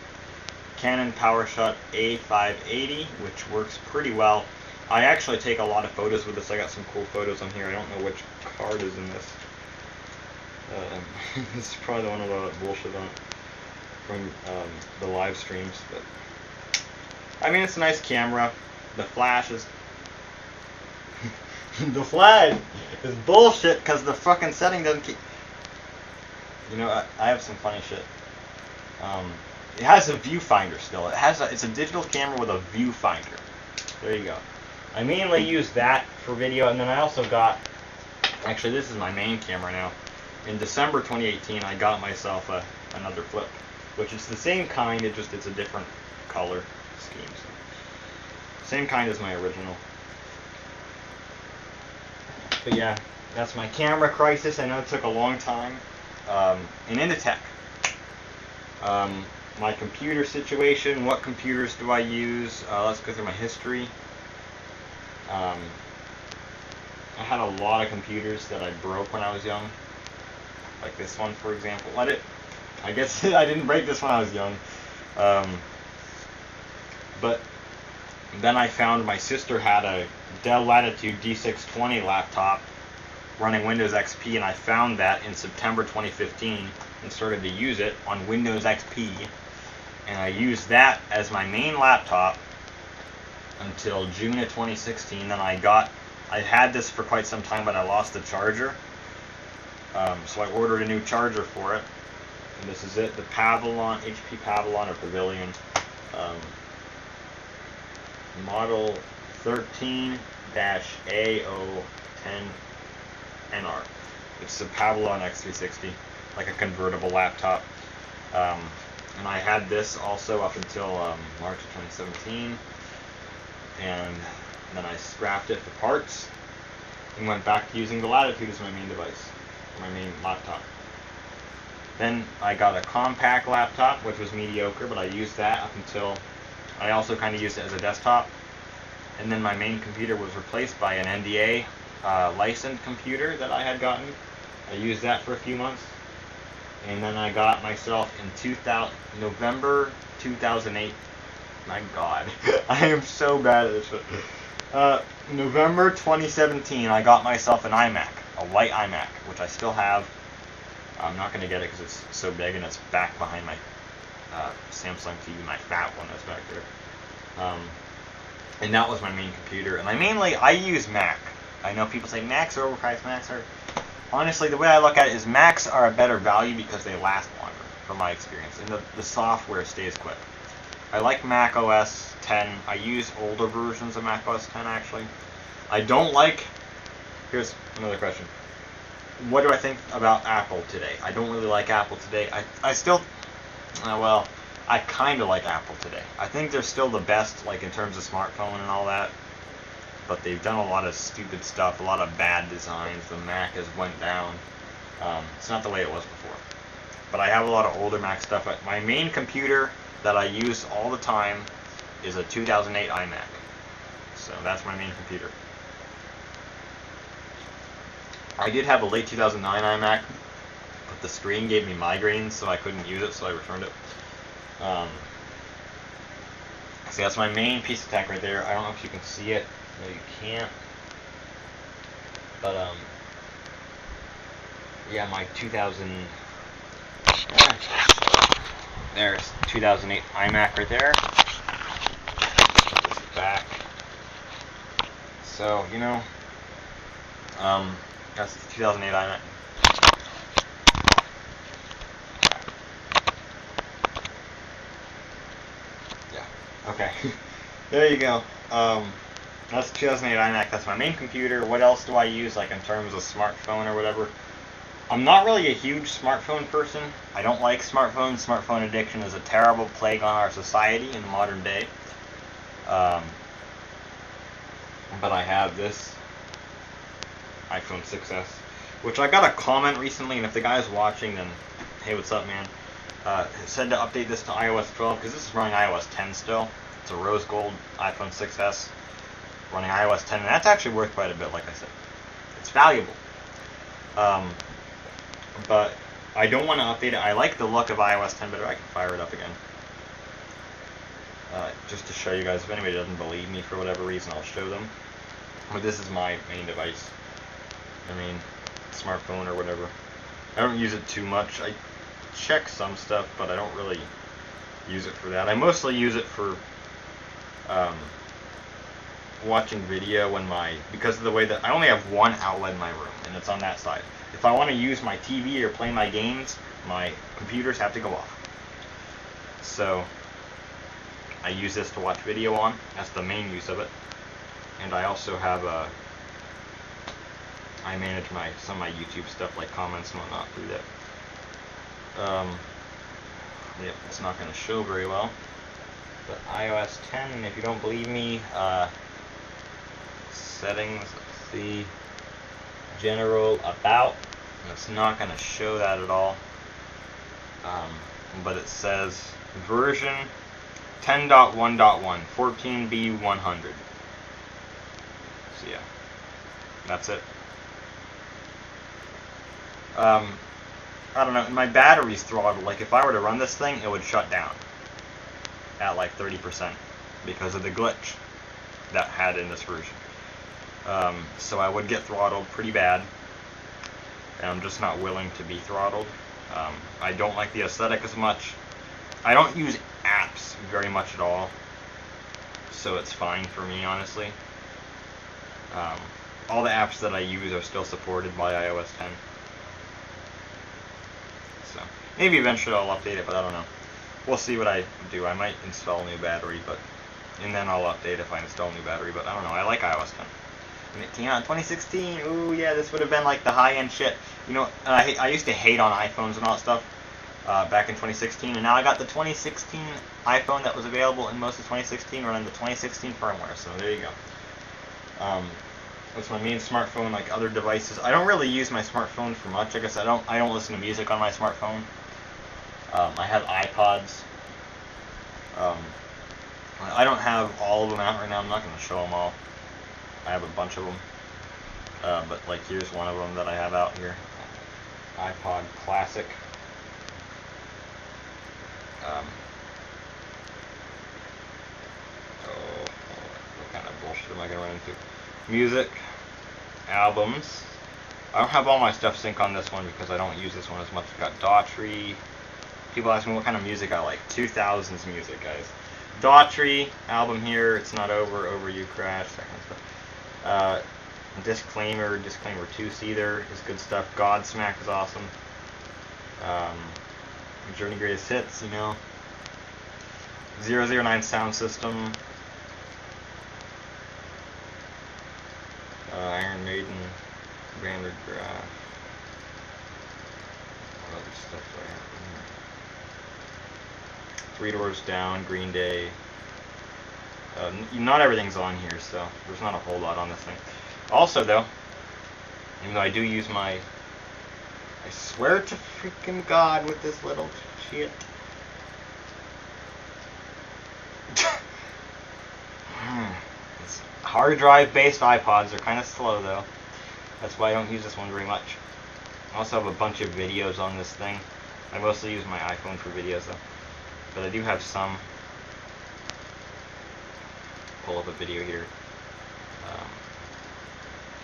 Canon PowerShot A580, which works pretty well. I actually take a lot of photos with this. I got some cool photos on here. I don't know which card is in this. This is probably the one with all that bullshit on it from the live streams. But I mean, it's a nice camera. The flash is the flash is bullshit because the fucking setting doesn't keep. I have some funny shit. It has a viewfinder still. It's a digital camera with a viewfinder. There you go. I mainly use that for video, and then I also got, actually this is my main camera now. In December 2018 I got myself another Flip, which is the same kind, it's a different color scheme. So. Same kind as my original. But yeah, that's my camera crisis. I know it took a long time. And into tech. My computer situation, what computers do I use? Let's go through my history. I had a lot of computers that I broke when I was young. Like this one, for example. I guess I didn't break this when I was young. But then I found my sister had a Dell Latitude D620 laptop running Windows XP, and I found that in September 2015 and started to use it on Windows XP. And I used that as my main laptop until June of 2016. Then I had this for quite some time, but I lost the charger. So I ordered a new charger for it. And this is it, the Pavilion, HP Pavilion or Pavilion, model 13-A010NR. It's a Pavilion X360, like a convertible laptop. And I had this also up until March of 2017. And then I scrapped it for parts and went back to using the Latitude as my main device, my main laptop. Then I got a compact laptop, which was mediocre, but I used that up until I also kind of used it as a desktop. And then my main computer was replaced by an NDA licensed computer that I had gotten. I used that for a few months. And then I got myself in November 2008. My God, I am so bad at this shit. November 2017, I got myself an iMac, a white iMac, which I still have. I'm not going to get it because it's so big and it's back behind my Samsung TV, my fat one that's back there. And that was my main computer. And I use Mac. I know people say Macs are overpriced, Macs are... Honestly, the way I look at it is Macs are a better value because they last longer, from my experience, and the software stays quick. I like Mac OS 10. I use older versions of Mac OS 10, actually. I don't like here's another question. What do I think about Apple today? I don't really like Apple today. I still, well, I kind of like Apple today. I think they're still the best, like in terms of smartphone and all that. But they've done a lot of stupid stuff, a lot of bad designs. The Mac has went down. It's not the way it was before. But I have a lot of older Mac stuff. My main computer that I use all the time is a 2008 iMac. So that's my main computer. I did have a late 2009 iMac, but the screen gave me migraines, so I couldn't use it, so I returned it. See, that's my main piece of tech right there. I don't know if you can see it. No, you can't. But, yeah, my 2000... There's 2008 iMac right there. This is back. So, you know, that's the 2008 iMac. Yeah. Okay. There you go. That's the 2008 iMac. That's my main computer. What else do I use, like in terms of smartphone or whatever? I'm not really a huge smartphone person. I don't like smartphones. Smartphone addiction is a terrible plague on our society in the modern day. But I have this iPhone 6s, which I got a comment recently, and if the guy's watching, then hey, what's up, man? It said to update this to iOS 12, because this is running iOS 10 still. It's a rose gold iPhone 6s running iOS 10, and that's actually worth quite a bit, like I said. It's valuable. But I don't want to update it. I like the look of iOS 10 better. I can fire it up again. Just to show you guys, if anybody doesn't believe me for whatever reason, I'll show them. But this is my main device. I mean, smartphone or whatever. I don't use it too much. I check some stuff, but I don't really use it for that. I mostly use it for watching video when because of the way that I only have one outlet in my room, and it's on that side. If I want to use my TV or play my games, my computers have to go off. So I use this to watch video on. That's the main use of it. And I also have I manage some of my YouTube stuff, like comments and whatnot, through that. Yep, it's not going to show very well. But iOS 10, and if you don't believe me, settings, let's see, general, about, and it's not going to show that at all. But it says version 10.1.1, 14B100. So yeah, that's it. I don't know, my battery's throttled. Like if I were to run this thing, it would shut down at like 30% because of the glitch that had in this version. So I would get throttled pretty bad, and I'm just not willing to be throttled. I don't like the aesthetic as much. I don't use apps very much at all, so it's fine for me, honestly. All the apps that I use are still supported by iOS 10. So maybe eventually I'll update it, but I don't know. We'll see what I do. I might install a new battery, and then I'll update if I install a new battery, but I don't know. I like iOS 10. And it came out in 2016. Ooh, yeah, this would have been like the high-end shit. You know, I used to hate on iPhones and all that stuff back in 2016, and now I got the 2016 iPhone that was available in most of 2016 running the 2016 firmware, so there you go. That's my main smartphone. Like other devices, I don't really use my smartphone for much. I guess I don't listen to music on my smartphone. I have iPods. I don't have all of them out right now. I'm not going to show them all. I have a bunch of them. But like here's one of them that I have out here. iPod Classic. What kind of bullshit am I going to run into? Music, albums. I don't have all my stuff sync on this one because I don't use this one as much. I've got Daughtry. People ask me what kind of music I like. 2000s music, guys. Daughtry album here. It's not over you crash. That kind of stuff. Disclaimer 2 Seether is good stuff. Godsmack is awesome. Journey Greatest Hits, you know. 009 Sound System. Iron Maiden. Vandergraaf. What other stuff do I have in here? Three Doors Down, Green Day. Not everything's on here, so there's not a whole lot on this thing. Also, though, even though I do use my, I swear to freaking God with this little shit. It's hard drive based iPods are kind of slow though. That's why I don't use this one very much. I also have a bunch of videos on this thing. I mostly use my iPhone for videos though. But I do have some. Pull up a video here.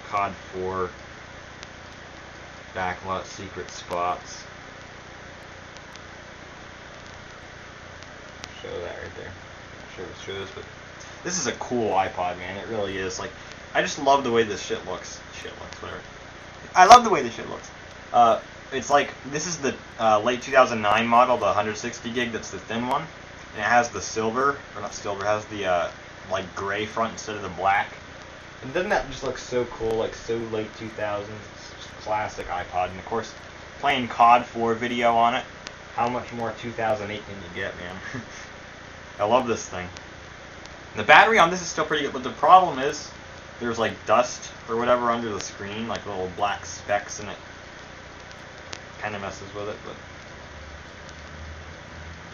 COD 4 backlot secret spots. Show that right there. Not sure what it shows, but this is a cool iPod, man. It really is. Like, I just love the way this shit looks. Whatever. I love the way this shit looks. It's like, this is the late 2009 model, the 160 gig. That's the thin one, and it has the silver, or not silver. It has the like gray front instead of the black. And doesn't that just look so cool? Like so late 2000s. It's just classic iPod. And of course, playing COD 4 video on it. How much more 2008 can you get, man? I love this thing. The battery on this is still pretty good, but the problem is there's like dust or whatever under the screen, like little black specks, and it kind of messes with it, but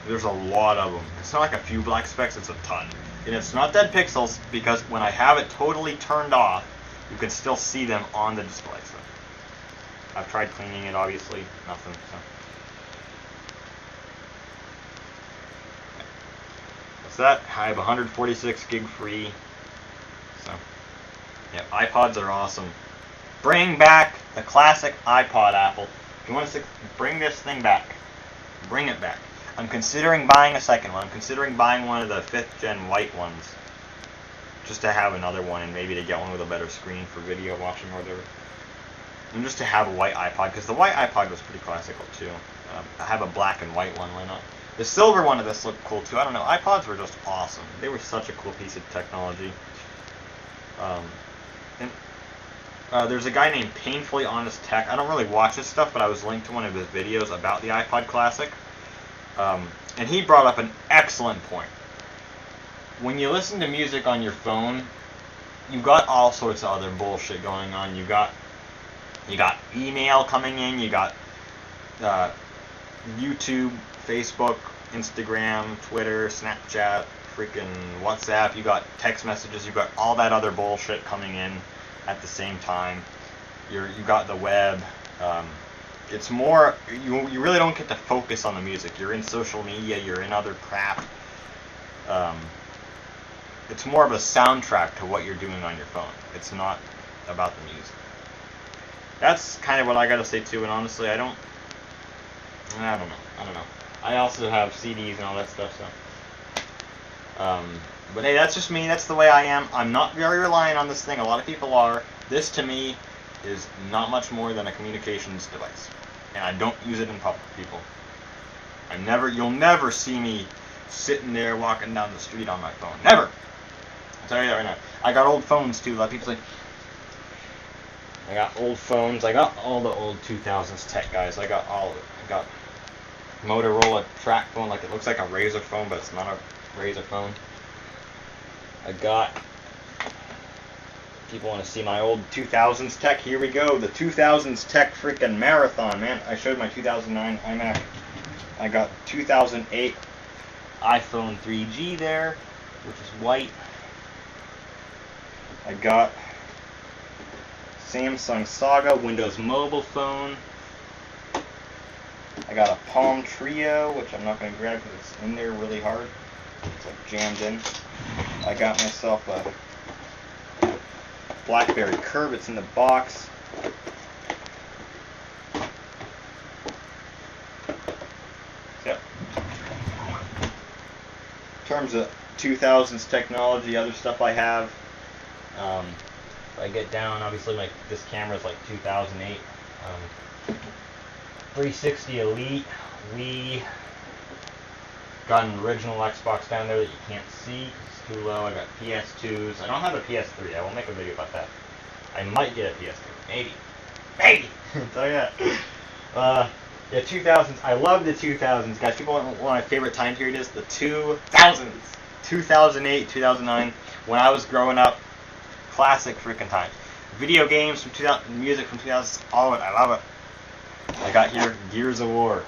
there's a lot of them. It's not like a few black specks, it's a ton. And it's not dead pixels, because when I have it totally turned off, you can still see them on the display. So I've tried cleaning it, obviously, nothing. So. That's that. I have 146 gig free. So, yeah, iPods are awesome. Bring back the classic iPod, Apple. If you want to bring this thing back, bring it back. I'm considering buying a second one. I'm considering buying one of the 5th gen white ones, just to have another one, and maybe to get one with a better screen for video watching or whatever. And just to have a white iPod, because the white iPod was pretty classical too. I have a black and white one, why not? The silver one of this looked cool too. I don't know, iPods were just awesome. They were such a cool piece of technology. There's a guy named Painfully Honest Tech. I don't really watch his stuff, but I was linked to one of his videos about the iPod Classic. And he brought up an excellent point. When you listen to music on your phone, you got all sorts of other bullshit going on. You got email coming in. You got YouTube, Facebook, Instagram, Twitter, Snapchat, freaking WhatsApp. You got text messages. You got all that other bullshit coming in at the same time. You got the web. It's more, you really don't get to focus on the music. You're in social media, you're in other crap. It's more of a soundtrack to what you're doing on your phone. It's not about the music. That's kind of what I gotta say too, and honestly, I don't know. I also have CDs and all that stuff, so. But hey, that's just me, that's the way I am. I'm not very reliant on this thing, a lot of people are. This, to me, is not much more than a communications device. And I don't use it in public, people. You'll never see me sitting there walking down the street on my phone. Never! I'll tell you that right now. I got old phones too. A lot of people say, I got old phones. I got all the old 2000s tech, guys. I got all of it. I got Motorola track phone, like it looks like a Razor phone, but it's not a Razor phone. I got, people want to see my old 2000s tech. Here we go, the 2000s tech freaking marathon, man. I showed my 2009 iMac. I got 2008 iPhone 3G there, which is white. I got Samsung Saga Windows Mobile phone. I got a Palm Trio, which I'm not going to grab because it's in there really hard. It's like jammed in. I got myself a BlackBerry Curve. It's in the box. Yep. In terms of 2000s technology, other stuff I have. If I get down, obviously this camera is like 2008. 360 Elite. We got an original Xbox down there that you can't see because it's too low. I got PS2s. I don't have a PS3. I will make a video about that. I might get a PS3. Maybe. Hey! So yeah. Yeah, 2000s. I love the 2000s, guys. People want one of my favorite time period is the 2000s. 2008, 2009. When I was growing up, classic freaking times. Video games from 2000, music from 2000s, all of it. I love it. I got here Gears of War.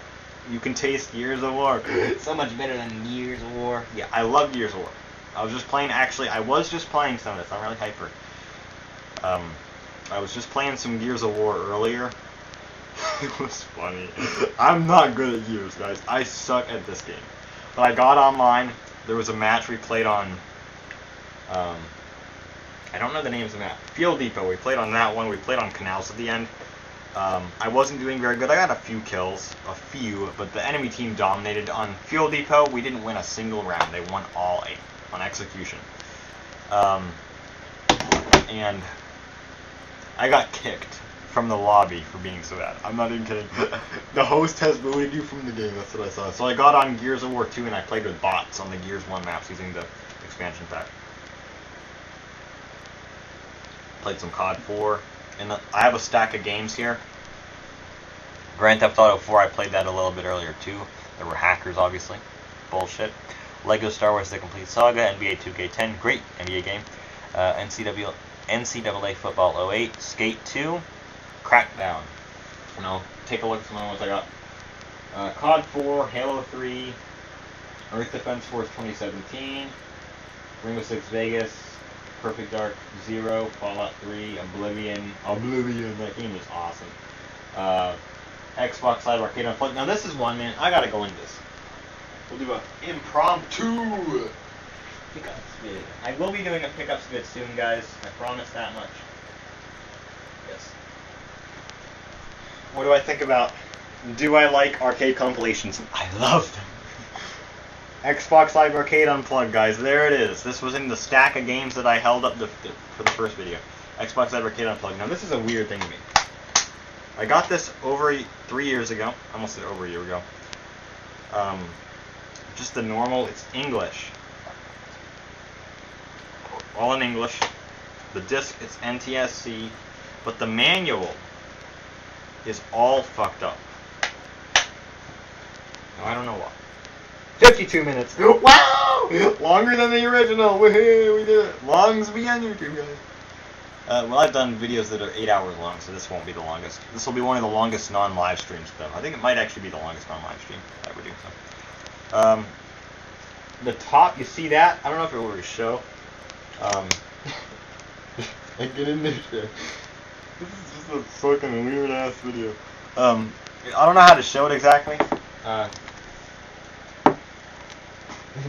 You can taste Gears of War. It's so much better than Gears of War. Yeah, I love Gears of War. I was just playing some of this. I'm really hyper. I was just playing some Gears of War earlier. It was funny. I'm not good at Gears, guys. I suck at this game. But I got online. There was a match we played on. I don't know the names of the map. Field Depot. We played on that one. We played on Canals at the end. I wasn't doing very good. I got a few kills, but the enemy team dominated. On Fuel Depot, we didn't win a single round. They won all 8 on execution. And I got kicked from the lobby for being so bad. I'm not even kidding. The host has booted you from the game. That's what I saw. So I got on Gears of War 2 and I played with bots on the Gears 1 maps using the expansion pack. Played some COD 4. And I have a stack of games here. Grand Theft Auto 4, I played that a little bit earlier too. There were hackers, obviously. Bullshit. Lego Star Wars The Complete Saga, NBA 2K10, great NBA game. NCAA Football 08, Skate 2, Crackdown. And I'll take a look at some of the ones I got. COD 4, Halo 3, Earth Defense Force 2017, Rainbow Six Vegas, Perfect Dark 0, Fallout 3, Oblivion, that game is awesome. Xbox Live Arcade Unplugged. Now this is one, man, I gotta go into this. We'll do an impromptu pickup vid. I will be doing a pickups vid soon, guys. I promise that much. Yes. What do I think about, do I like arcade compilations? I love them. Xbox Live Arcade Unplugged, guys. There it is. This was in the stack of games that I held up for the first video. Xbox Live Arcade Unplugged. Now, this is a weird thing to me. I got this over 3 years ago. I almost said over a year ago. Just the normal. It's English. All in English. The disc, it's NTSC. But the manual is all fucked up. Now, I don't know why. 52 minutes. Wow! Longer than the original. Woohoo! We did it. Longs be on YouTube, guys. Well, I've done videos that are 8 hours long, so this won't be the longest. This will be one of the longest non-live streams, though. I think it might actually be the longest non-live stream I ever do. So. The top, you see that? I don't know if it will really show. I get in there. This is just a fucking weird ass video. I don't know how to show it exactly.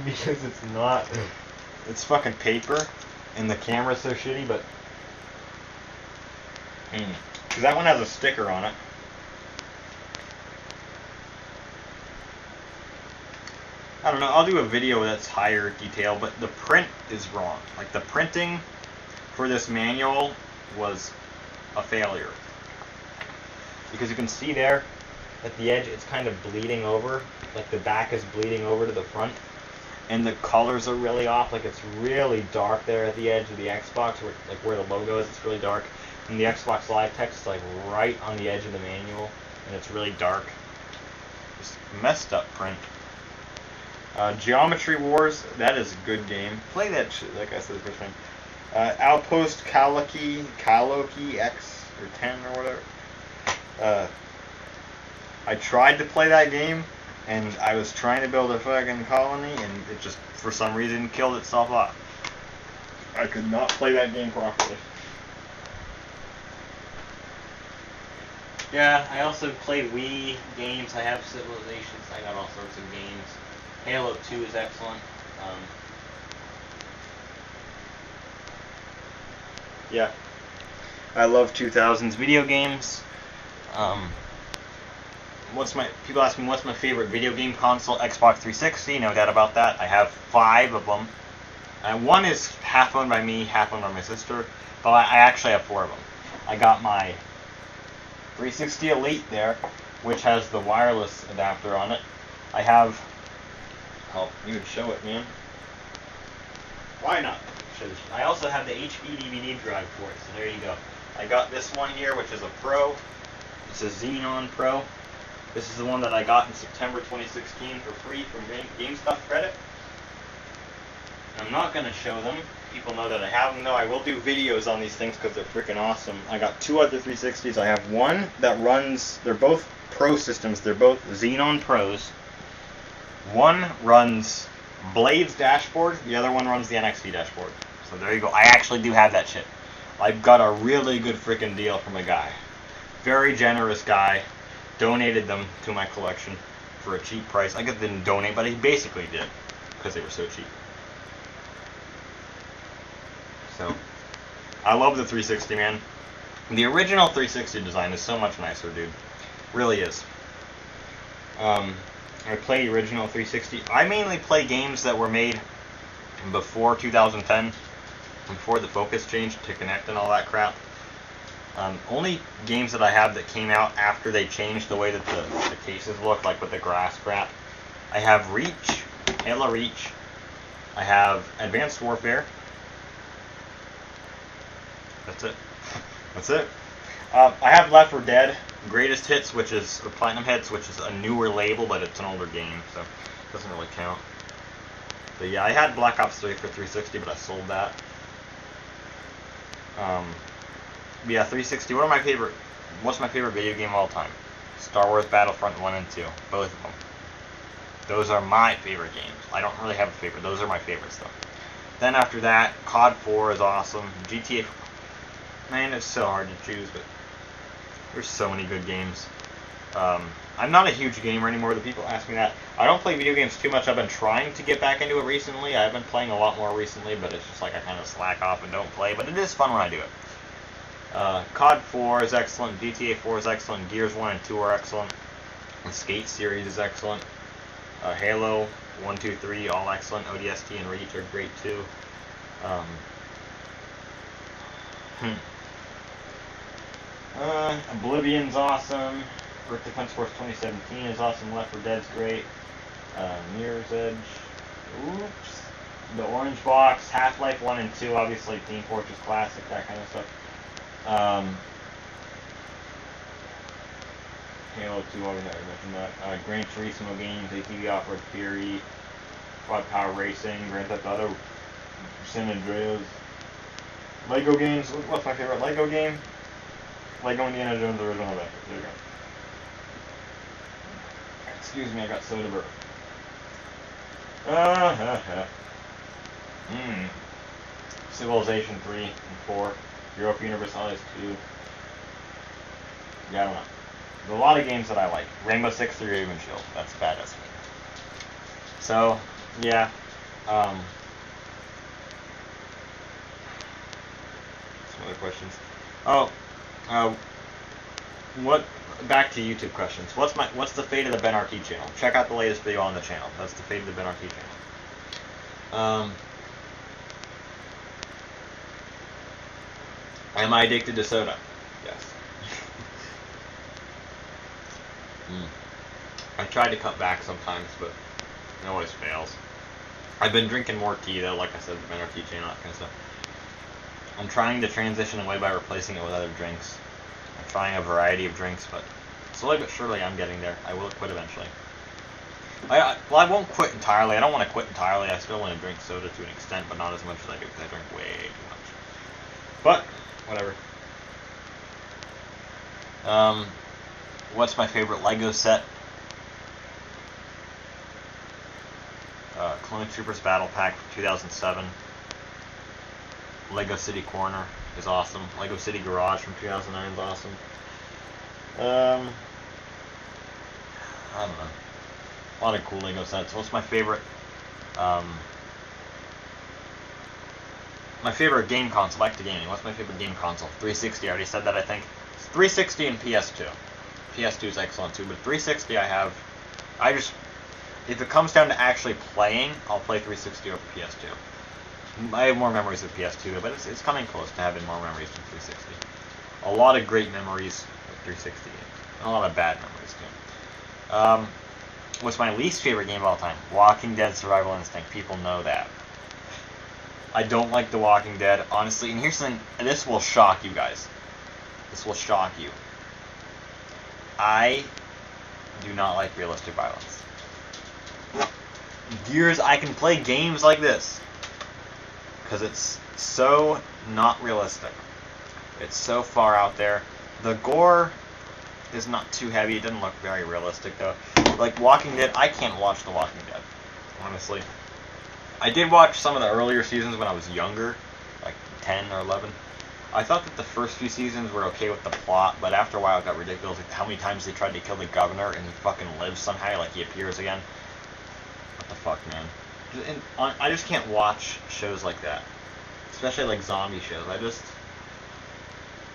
Because it's not. It's fucking paper, and the camera's so shitty, but. Because that one has a sticker on it. I don't know, I'll do a video that's higher detail, but the print is wrong. Like, the printing for this manual was a failure. Because you can see there, at the edge, it's kind of bleeding over. Like, the back is bleeding over to the front. And the colors are really off. Like, it's really dark there at the edge of the Xbox, where the logo is, it's really dark. And the Xbox Live text is, like, right on the edge of the manual, and it's really dark. Just messed up print. Geometry Wars, that is a good game. Play that shit, like I said the first time. Outpost Kaloki X, or 10, or whatever. I tried to play that game, and I was trying to build a fucking colony, and it just, for some reason, killed itself off. I could not play that game properly. Yeah, I also played Wii games. I have Civilizations. I got all sorts of games. Halo 2 is excellent. Yeah. I love 2000s video games. People ask me what's my favorite video game console? Xbox 360, no doubt about that. I have 5 of them. One is half owned by me, half owned by my sister, but I actually have 4 of them. I got my 360 Elite there, which has the wireless adapter on it. I have, oh, you would show it, man. Why not? I also have the HP DVD drive for it, so there you go. I got this one here, which is a Pro. It's a Xenon Pro. This is the one that I got in September 2016 for free from GameStop credit. I'm not going to show them. People know that I have them, though. I will do videos on these things because they're freaking awesome. I got two other 360s. I have one that runs, they're both Pro systems. They're both Xenon Pros. One runs Blade's dashboard. The other one runs the NXT dashboard. So there you go. I actually do have that shit. I've got a really good freaking deal from a guy. Very generous guy. Donated them to my collection for a cheap price. I guess didn't donate, but he basically did because they were so cheap. So, I love the 360, man. The original 360 design is so much nicer, dude. Really is. I play the original 360. I mainly play games that were made before 2010, before the focus changed to Connect and all that crap. Only games that I have that came out after they changed the way that the cases look, like with the grass crap. I have Reach, Halo Reach. I have Advanced Warfare. That's it. That's it. I have Left 4 Dead Greatest Hits, which is, or Platinum Hits, which is a newer label, but it's an older game, so it doesn't really count. But yeah, I had Black Ops 3 for 360, but I sold that. Yeah, 360. What's my favorite video game of all time? Star Wars Battlefront 1 and 2. Both of them. Those are my favorite games. I don't really have a favorite. Those are my favorites, though. Then after that, COD 4 is awesome. GTA. Man, it's so hard to choose, but there's so many good games. I'm not a huge gamer anymore. The people ask me that. I don't play video games too much. I've been trying to get back into it recently. I've been playing a lot more recently, but it's just like I kind of slack off and don't play. But it is fun when I do it. COD 4 is excellent. GTA 4 is excellent. Gears 1 and 2 are excellent. The Skate series is excellent. Halo 1, 2, 3, all excellent. ODST and Reach are great too. Oblivion's awesome. Earth Defense Force 2017 is awesome. Left 4 Dead's great. Mirror's Edge. Oops. The Orange Box. Half-Life 1 and 2, obviously. Team Fortress Classic, that kind of stuff. Halo 2, I already mentioned that. Gran Turismo games, ATV Off-Road Fury, Quad Power Racing, Grand Theft Auto, San Andreas. Lego games. What's my favorite Lego game? Lego Indiana Jones Original Adventure. There you go. Excuse me, I got soda burp. Civilization 3 and 4. Europa Universalis 2. Yeah, I don't know. There's a lot of games that I like. Rainbow Six Siege Raven Shield. That's badass. So, yeah. Some other questions. Back to YouTube questions. What's the fate of the Ben RT channel? Check out the latest video on the channel. That's the fate of the Ben RT channel. Am I addicted to soda? Yes. I try to cut back sometimes, but it always fails. I've been drinking more tea though, like I said, the Ben RT channel, that kind of stuff. I'm trying to transition away by replacing it with other drinks. I'm trying a variety of drinks, but slowly but surely I'm getting there. I will quit eventually. I won't quit entirely. I don't want to quit entirely. I still want to drink soda to an extent, but not as much as I do because I drink way too much. But, whatever. What's my favorite Lego set? Clone Troopers Battle Pack from 2007. Lego City Corner is awesome. Lego City Garage from 2009 is awesome. I don't know. A lot of cool Lego sets. What's my favorite? My favorite game console. Back to gaming. What's my favorite game console? 360. I already said that, I think. It's 360 and PS2. PS2 is excellent too, but 360 if it comes down to actually playing, I'll play 360 over PS2. I have more memories of PS2, but it's coming close to having more memories than 360. A lot of great memories with 360, and a lot of bad memories too. What's my least favorite game of all time? Walking Dead Survival Instinct. People know that. I don't like The Walking Dead, honestly, and here's the thing, and this will shock you guys. This will shock you. I do not like realistic violence. Gears, I can play games like this because it's so not realistic. It's so far out there. The gore is not too heavy. It doesn't look very realistic though. Like Walking Dead, I can't watch The Walking Dead, honestly. I did watch some of the earlier seasons when I was younger, like 10 or 11. I thought that the first few seasons were okay with the plot, but after a while it got ridiculous. Like how many times they tried to kill the governor and he fucking lives somehow, like he appears again. What the fuck, man? I just can't watch shows like that, especially like zombie shows.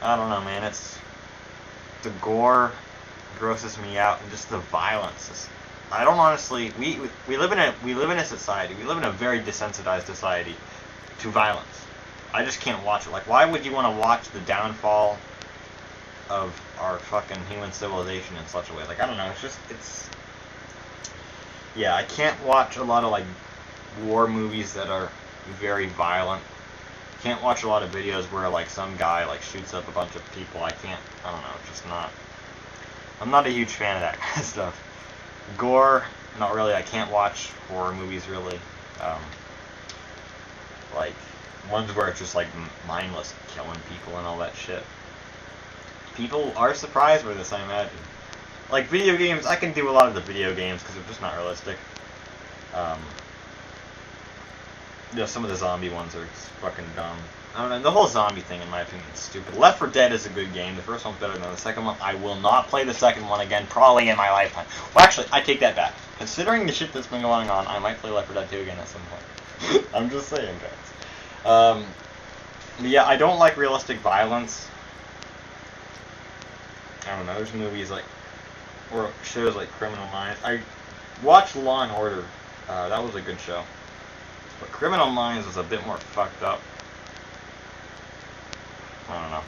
I don't know, man. It's the gore grosses me out, and just the violence. I don't honestly. We live in a society. We live in a very desensitized society to violence. I just can't watch it. Like, why would you want to watch the downfall of our fucking human civilization in such a way? Like, I don't know. Yeah, I can't watch a lot of like war movies that are very violent. Can't watch a lot of videos where like some guy like shoots up a bunch of people. I don't know, it's just not. I'm not a huge fan of that kind of stuff. Gore, not really. I can't watch horror movies really. Like ones where it's just like mindless killing people and all that shit. People are surprised by this, I imagine. Like video games, I can do a lot of the video games because they're just not realistic. Some of the zombie ones are just fucking dumb. I don't know, the whole zombie thing in my opinion is stupid. Left 4 Dead is a good game. The first one's better than the second one. I will not play the second one again, probably in my lifetime. Well, actually, I take that back. Considering the shit that's been going on, I might play Left 4 Dead 2 again at some point. I'm just saying, guys. Yeah, I don't like realistic violence. I don't know, there's movies like, or shows like Criminal Minds. I watched Law and Order. That was a good show. But Criminal Minds was a bit more fucked up. I don't know.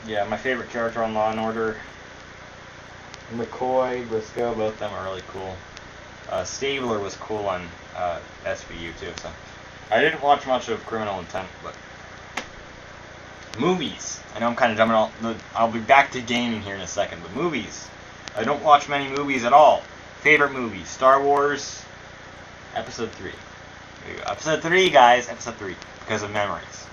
Yeah, my favorite character on Law and Order, McCoy, Briscoe, both of them are really cool. Stabler was cool on SVU too, so. I didn't watch much of Criminal Intent, but movies. I know I'm kind of jumping all. I'll be back to gaming here in a second, but movies. I don't watch many movies at all. Favorite movies: Star Wars, Episode 3. There you go. Episode 3, guys. Episode 3, because of memories.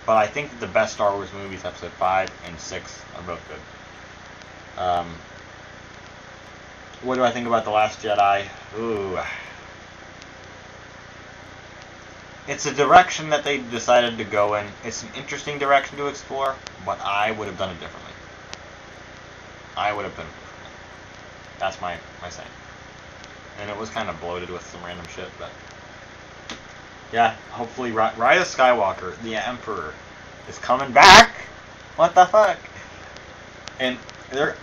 But I think that the best Star Wars movies, Episode 5 and 6, are both good. What do I think about The Last Jedi? Ooh. It's a direction that they decided to go in. It's an interesting direction to explore, but I would have done it differently. That's my saying. And it was kind of bloated with some random shit, but yeah, hopefully Rise of Skywalker, the Emperor, is coming back. What the fuck? And they're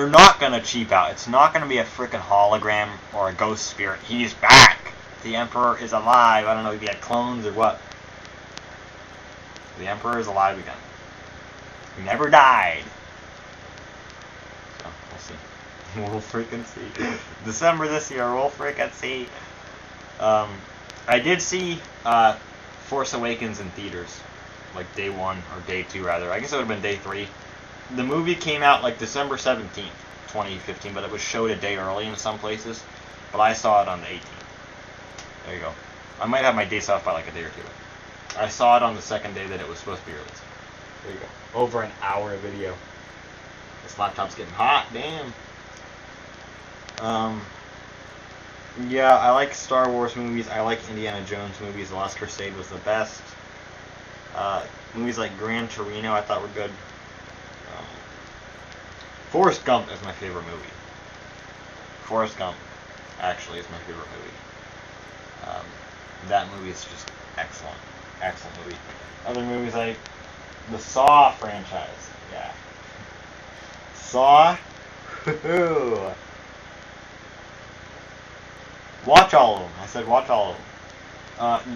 not gonna cheap out. It's not gonna be a freaking hologram or a ghost spirit. He's back. The Emperor is alive. I don't know if he had clones or what. The Emperor is alive again. He never died. So, we'll see. We'll freaking see. December this year, we'll freaking see. I did see Force Awakens in theaters. Like day 1, or day 2 rather. I guess it would have been day 3. The movie came out like December 17th, 2015, but it was showed a day early in some places. But I saw it on the 18th. There you go. I might have my days off by like a day or two. I saw it on the second day that it was supposed to be released. There you go. Over an hour of video. This laptop's getting hot. Damn. Yeah, I like Star Wars movies. I like Indiana Jones movies. The Last Crusade was the best. Movies like Gran Torino I thought were good. Forrest Gump is my favorite movie. Forrest Gump actually is my favorite movie. That movie is just excellent. Excellent movie. Other movies like the Saw franchise. Yeah. Saw. Watch all of them. I said watch all of them.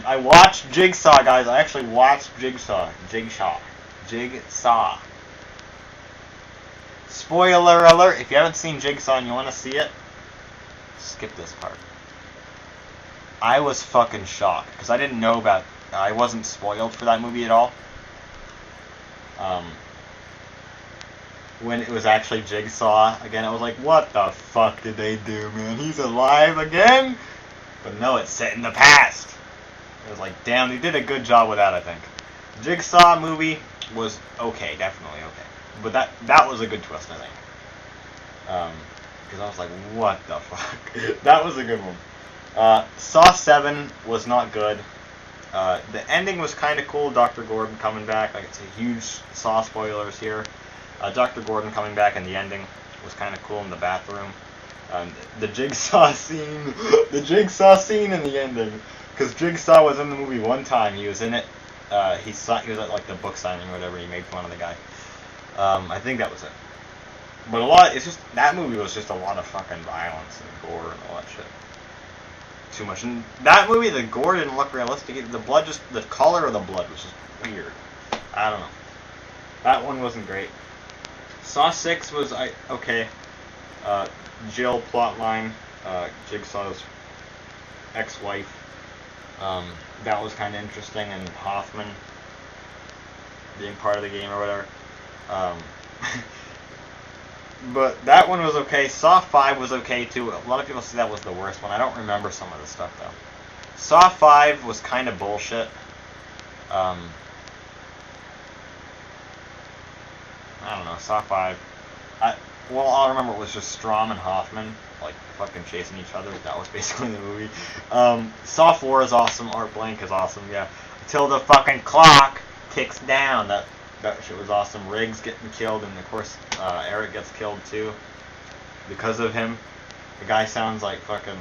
I watched Jigsaw, guys. I actually watched Jigsaw. Spoiler alert. If you haven't seen Jigsaw and you want to see it, skip this part. I was fucking shocked because I didn't know about I wasn't spoiled for that movie at all. When it was actually Jigsaw again, I was like, what the fuck did they do, man? He's alive again? But no, it's set in the past. It was like, damn, they did a good job with that, I think. Jigsaw movie was okay, definitely okay. But that was a good twist, I think. Because I was like, what the fuck? That was a good one. Saw 7 was not good. The ending was kind of cool. Dr. Gordon coming back. Like, it's a huge Saw spoilers here. Dr. Gordon coming back in the ending was kind of cool in the bathroom. The Jigsaw scene, in the ending, because Jigsaw was in the movie one time. He was in it. He was at like the book signing or whatever. He made fun of the guy. I think that was it. But it's just that movie was just a lot of fucking violence and gore and all that shit. Too much. And that movie, the gore didn't look realistic. The blood the color of the blood was just weird. I don't know. That one wasn't great. Saw 6 was okay. Jill plotline, Jigsaw's ex-wife. That was kind of interesting, and Hoffman being part of the game or whatever. But that one was okay. Saw 5 was okay too. A lot of people say that was the worst one. I don't remember some of the stuff though. Saw 5 was kind of bullshit. I don't know. Saw 5. All I remember was just Strom and Hoffman like fucking chasing each other. That was basically the movie. Saw 4 is awesome. Art Blank is awesome. Yeah. Until the fucking clock ticks down. That shit was awesome. Riggs getting killed, and of course Eric gets killed too because of him. The guy sounds like fucking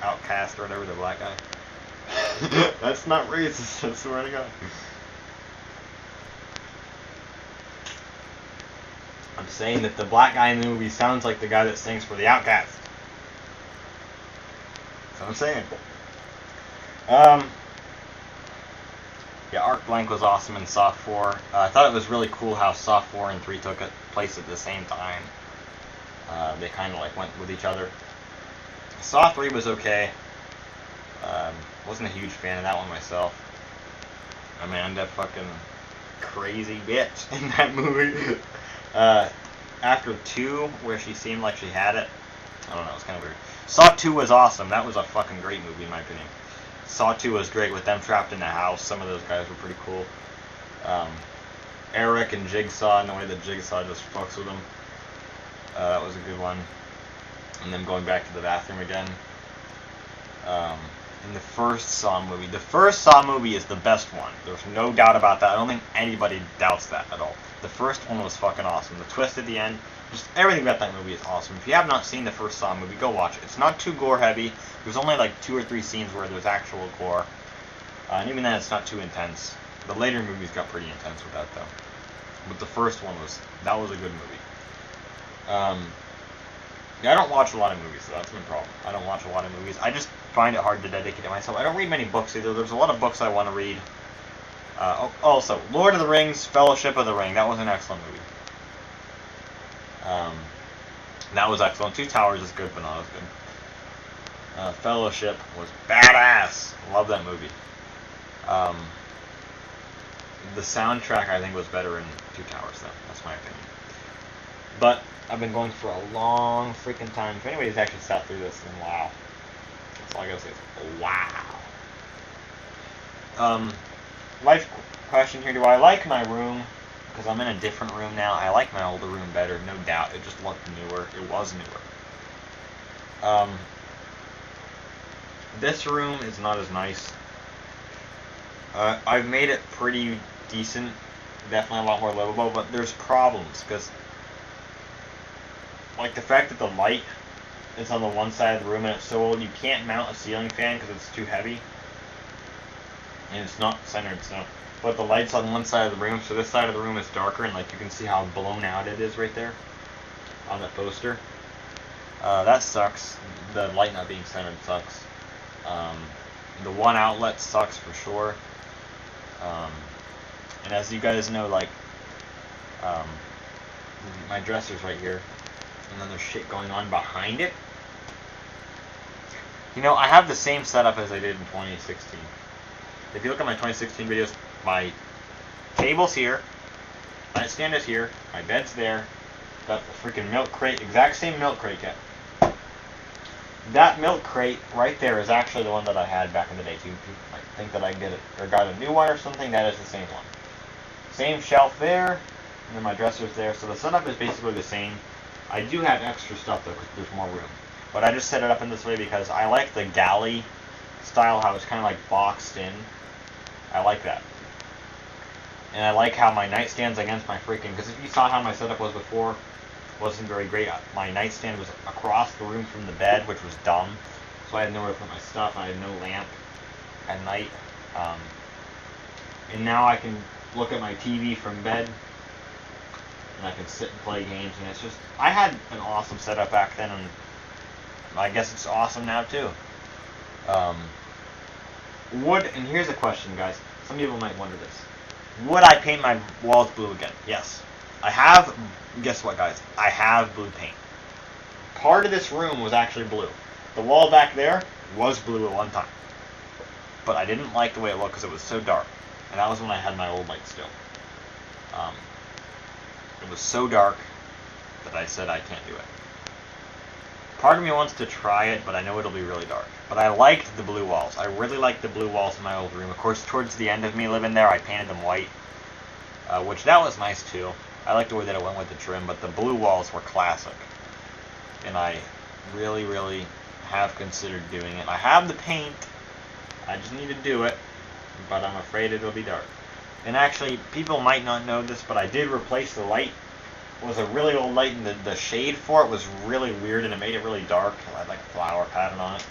Outcast or whatever, the black guy. That's not racist, I swear to God. I'm saying that the black guy in the movie sounds like the guy that sings for the Outcast. That's what I'm saying. Yeah, Art Blank was awesome in Saw 4. I thought it was really cool how Saw 4 and 3 took place at the same time. They kind of like went with each other. Saw 3 was okay. Wasn't a huge fan of that one myself. Amanda fucking crazy bitch in that movie. After 2, where she seemed like she had it, I don't know, it was kind of weird. Saw 2 was awesome. That was a fucking great movie in my opinion. Saw 2 was great with them trapped in the house. Some of those guys were pretty cool. Eric and Jigsaw, and the way that Jigsaw just fucks with them. That was a good one. And then going back to the bathroom again. In the first Saw movie. The first Saw movie is the best one. There's no doubt about that. I don't think anybody doubts that at all. The first one was fucking awesome. The twist at the end, just everything about that movie is awesome. If you have not seen the first Saw movie, go watch it. It's not too gore heavy. There's only like 2 or 3 scenes where there's actual gore. And even then, it's not too intense. The later movies got pretty intense with that though. But the first one that was a good movie. Yeah, I don't watch a lot of movies, so that's my problem. I don't watch a lot of movies. I just find it hard to dedicate to myself. I don't read many books either. There's a lot of books I want to read. Also, Lord of the Rings, Fellowship of the Ring. That was an excellent movie. That was excellent. Two Towers is good, but not as good. Fellowship was badass. Love that movie. The soundtrack, I think, was better in Two Towers, though. That's my opinion. But I've been going for a long freaking time. If anybody's actually sat through this, then wow. That's all I gotta say is wow. Life question here. Do I like my room? Because I'm in a different room now. I like my older room better, no doubt. It just looked newer. It was newer. This room is not as nice. I've made it pretty decent. Definitely a lot more livable, but there's problems. Because, like, the fact that the light is on the one side of the room and it's so old, you can't mount a ceiling fan because it's too heavy. And it's not centered, so. But the light's on one side of the room, so this side of the room is darker, and like you can see how blown out it is right there on the poster. That sucks. The light not being centered sucks. The one outlet sucks for sure. And as you guys know, like, my dresser's right here, and then there's shit going on behind it. You know, I have the same setup as I did in 2016. if you look at my 2016 videos, my table's here, nightstand is here, my bed's there, got the freaking milk crate, exact same milk crate yet. That milk crate right there is actually the one that I had back in the day. People might think that I get it or got a new one or something. That is the same one. Same shelf there, and then my dresser's there. So the setup is basically the same. I do have extra stuff though because there's more room. But I just set it up in this way because I like the galley style, how it's kind of like boxed in. I like that. And I like how my nightstand's against my freaking, because if you saw how my setup was before, wasn't very great. My nightstand was across the room from the bed, which was dumb. So I had nowhere to put my stuff. I had no lamp at night. And now I can look at my TV from bed, and I can sit and play games. And it's just, I had an awesome setup back then, and I guess it's awesome now too. And here's a question, guys. Some people might wonder this. Would I paint my walls blue again? Yes. I have, guess what, guys? I have blue paint. Part of this room was actually blue. The wall back there was blue at one time. But I didn't like the way it looked because it was so dark. And that was when I had my old light still. It was so dark that I said I can't do it. Part of me wants to try it, but I know it'll be really dark. But I liked the blue walls. I really liked the blue walls in my old room. Of course, towards the end of me living there, I painted them white. Which, that was nice too. I like the way that it went with the trim, but the blue walls were classic. And I really, really have considered doing it. I have the paint. I just need to do it. But I'm afraid it'll be dark. And actually, people might not know this, but I did replace the light. It was a really old light, and the shade for it was really weird, and it made it really dark. I had like a flower pattern on it.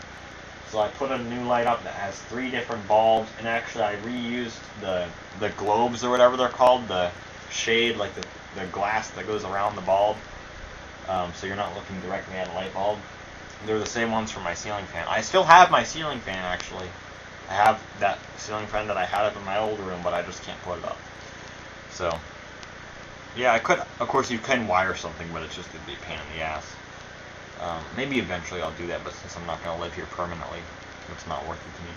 So I put a new light up that has 3 different bulbs, and actually I reused the globes or whatever they're called, the shade, like the glass that goes around the bulb, so you're not looking directly at a light bulb. They're the same ones for my ceiling fan. I still have my ceiling fan, actually. I have that ceiling fan that I had up in my old room, but I just can't put it up. So, yeah, I could, of course you can wire something, but it's just going to be a pain in the ass. Maybe eventually I'll do that, but since I'm not going to live here permanently, it's not worth it to me.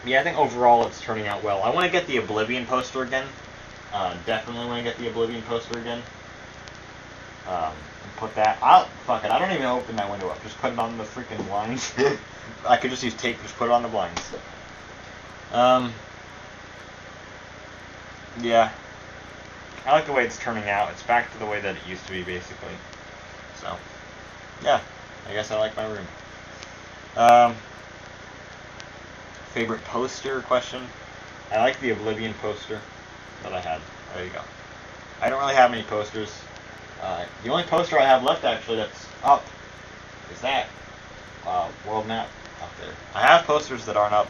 Yeah, I think overall it's turning out well. I want to get the Oblivion poster again. Definitely want to get the Oblivion poster again. And put that. Fuck it. I don't even open that window up. Just put it on the freaking blinds. I could just use tape. Just put it on the blinds. Yeah. I like the way it's turning out. It's back to the way that it used to be, basically. So, yeah. I guess I like my room. Favorite poster question? I like the Oblivion poster that I had. There you go. I don't really have many posters. The only poster I have left, actually, that's up is that world map up there. I have posters that aren't up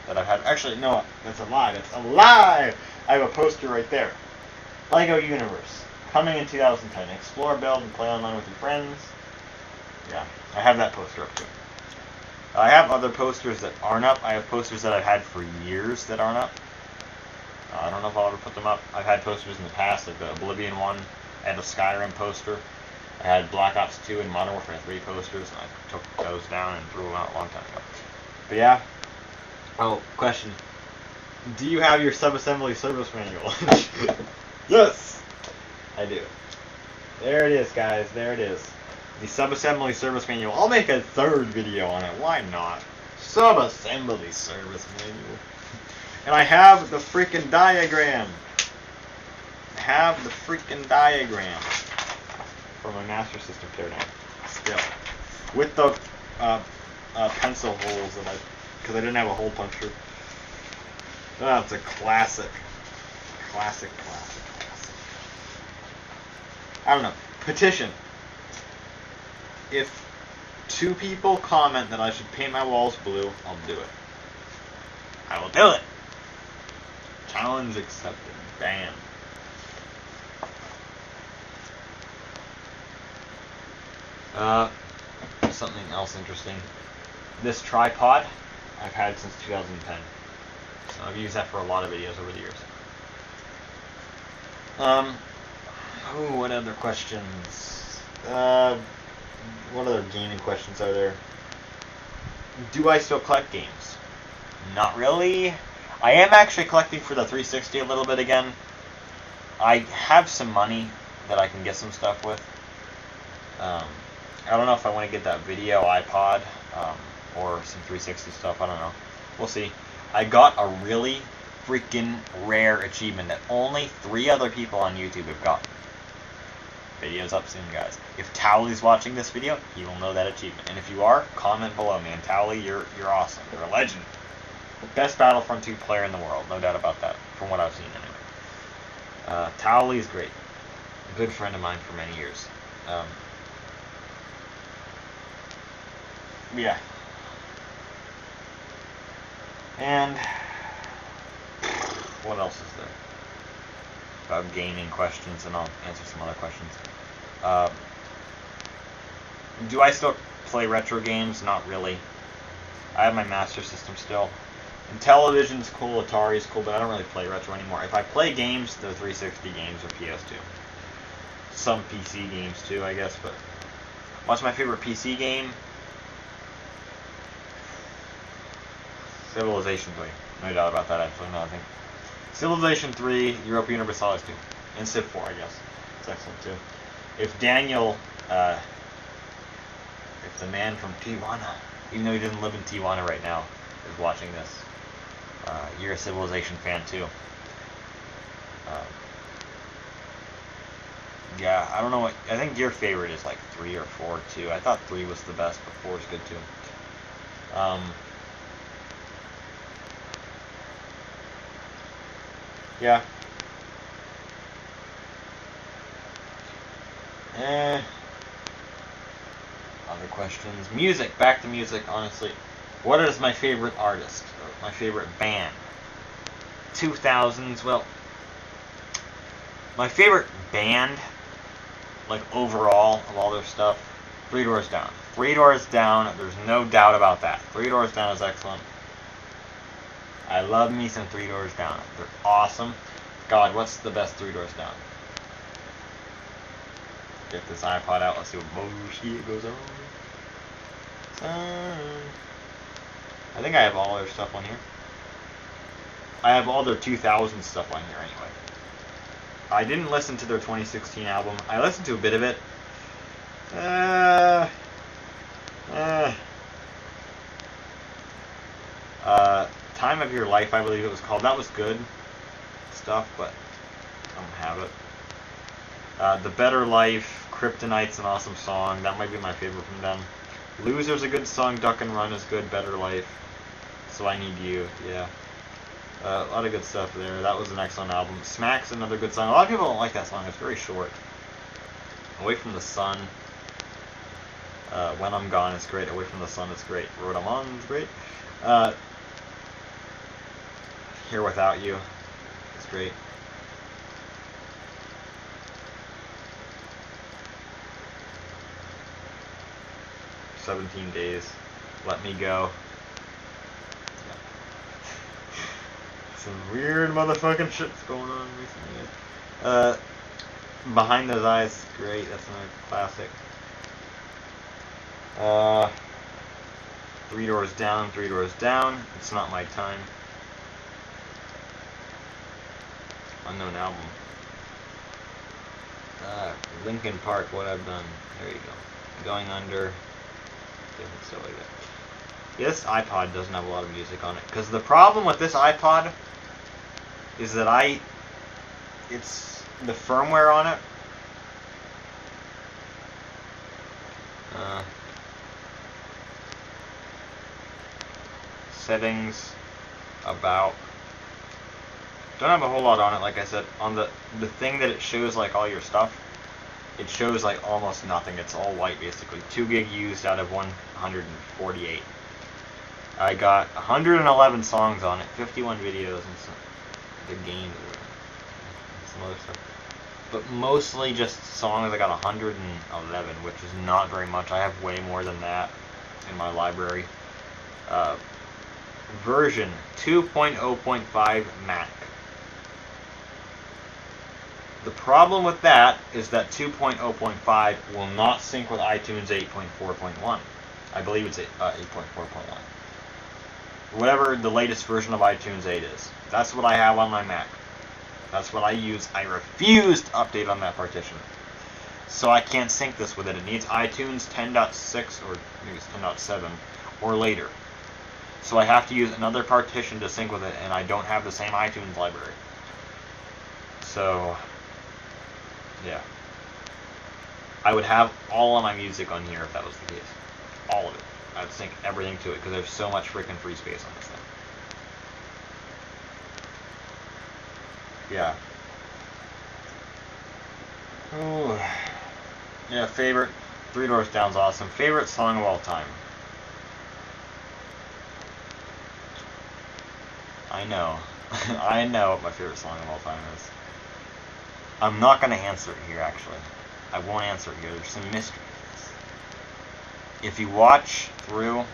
that I've had. Actually, no, that's a lie. That's a lie! I have a poster right there. Lego Universe. Coming in 2010. Explore, build, and play online with your friends. Yeah, I have that poster up too. I have other posters that aren't up. I have posters that I've had for years that aren't up. I don't know if I'll ever put them up. I've had posters in the past, like the Oblivion one. I had a Skyrim poster. I had Black Ops 2 and Modern Warfare 3 posters, and I took those down and threw them out a long time ago. But yeah. Oh, question. Do you have your sub-assembly service manual? Yes! I do. There it is, guys. There it is. The sub-assembly service manual. I'll make a 3rd video on it. Why not? Sub-assembly service manual. And I have the freaking diagram. I have the freaking diagram for my Master System teardown. Still. With the pencil holes that because I didn't have a hole puncher. Oh, it's a classic. Classic. I don't know. Petition. If 2 people comment that I should paint my walls blue, I'll do it. I will do it. Challenge accepted. Bam. Something else interesting. This tripod I've had since 2010. So I've used that for a lot of videos over the years. What other questions? What other gaming questions are there? Do I still collect games? Not really. I am actually collecting for the 360 a little bit again. I have some money that I can get some stuff with. I don't know if I want to get that video iPod or some 360 stuff. I don't know. We'll see. I got a really freaking rare achievement that only 3 other people on YouTube have gotten. Video's up soon, guys. If Towley's watching this video, he will know that achievement. And if you are, comment below, man. Towley, you're awesome. You're a legend. Best Battlefront 2 player in the world, no doubt about that, from what I've seen anyway. Towley's great. A good friend of mine for many years. Yeah. And what else is there? About gaming questions, and I'll answer some other questions. Do I still play retro games? Not really. I have my Master System still. And television's cool, Atari's cool, but I don't really play retro anymore. If I play games, they're 360 games or PS2. Some PC games too, I guess, but what's my favorite PC game? Civilization 3. No doubt about that, actually. No, I think Civilization 3, Europa Universalis 2, and Civ 4, I guess. It's excellent too. If Daniel, if the man from Tijuana, even though he doesn't live in Tijuana right now, is watching this, you're a Civilization fan too. Yeah, I don't know what, I think your favorite is like 3 or 4 too. I thought 3 was the best, but 4 is good too. Yeah. Other questions. Music. Back to music, honestly. What is my favorite artist? Or my favorite band? 2000s. Well, my favorite band, like overall, of all their stuff, Three Doors Down. Three Doors Down, there's no doubt about that. Three Doors Down is excellent. I love me some Three Doors Down. They're awesome. God, what's the best Three Doors Down? Get this iPod out. Let's see what bullshit goes on. I think I have all their stuff on here. I have all their 2000 stuff on here anyway. I didn't listen to their 2016 album. I listened to a bit of it. Time of Your Life, I believe it was called. That was good stuff, but I don't have it. The Better Life, Kryptonite's an awesome song. That might be my favorite from them. Loser's a good song. Duck and Run is good. Better Life. So I Need You. Yeah. A lot of good stuff there. That was an excellent album. Smack's another good song. A lot of people don't like that song. It's very short. Away from the Sun. When I'm Gone is great. Away from the Sun is great. Road I'm On is great. Here Without You is great. "17 Days. Let Me Go." Some weird motherfucking shit's going on recently. Behind Those Eyes is great. That's another classic. Three Doors Down, Three Doors Down. It's Not My Time. Unknown album. Linkin Park, What I've Done. There you go. Going Under. Different stuff like that. This iPod doesn't have a lot of music on it, because the problem with this iPod is that it's the firmware on it. Settings, about. Don't have a whole lot on it, like I said. On the thing that it shows, like all your stuff, it shows like almost nothing. It's all white basically. 2 gig used out of 148. I got 111 songs on it, 51 videos, and some the games and some other stuff. But mostly just songs. I got 111, which is not very much. I have way more than that in my library. Version 2.0.5 Mac. The problem with that is that 2.0.5 will not sync with iTunes 8.4.1. I believe it's 8.4.1. whatever the latest version of iTunes 8 is. That's what I have on my Mac. That's what I use. I refuse to update on that partition. So I can't sync this with it. It needs iTunes 10.6 or maybe it's 10.7 or later. So I have to use another partition to sync with it, and I don't have the same iTunes library. So, yeah. I would have all of my music on here if that was the case. All of it. I'd sync everything to it because there's so much freaking free space on this thing. Yeah. Oh. Yeah, favorite. Three Doors Down's awesome. Favorite song of all time. I know. I know what my favorite song of all time is. I'm not going to answer it here, actually. I won't answer it here. There's some mystery to this. If you watch through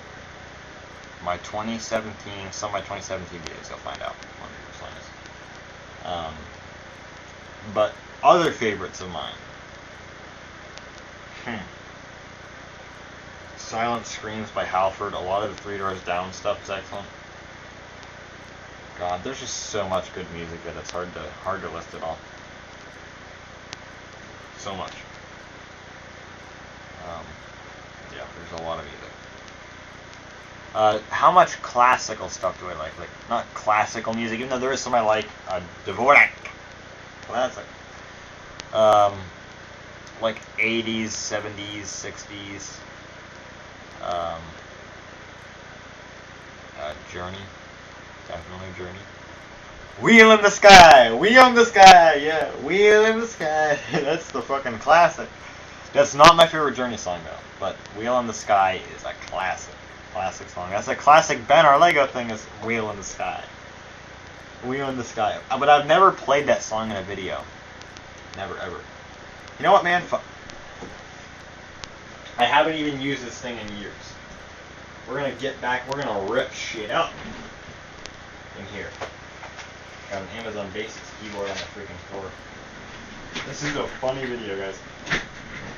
my 2017, some of my 2017 videos, you'll find out what my favorite song is. But other favorites of mine. Silent Screams by Halford. A lot of the Three Doors Down stuff is excellent. God, there's just so much good music that it's hard to list it all. So much. Yeah, there's a lot of music. How much classical stuff do I like? Like, not classical music, even though there is some I like. Dvorak. Classic. Like 80s, 70s, 60s. Journey. Definitely Journey. Wheel in the Sky! Wheel in the Sky! Yeah, Wheel in the Sky. That's the fucking classic. That's not my favorite Journey song, though. But Wheel in the Sky is a classic. Classic song. That's a classic Ben Arlego thing, is Wheel in the Sky. Wheel in the Sky. But I've never played that song in a video. Never, ever. You know what, man? I haven't even used this thing in years. We're gonna get back, we're gonna rip shit up in here. Got an Amazon Basics keyboard on the freaking floor. This is a funny video, guys.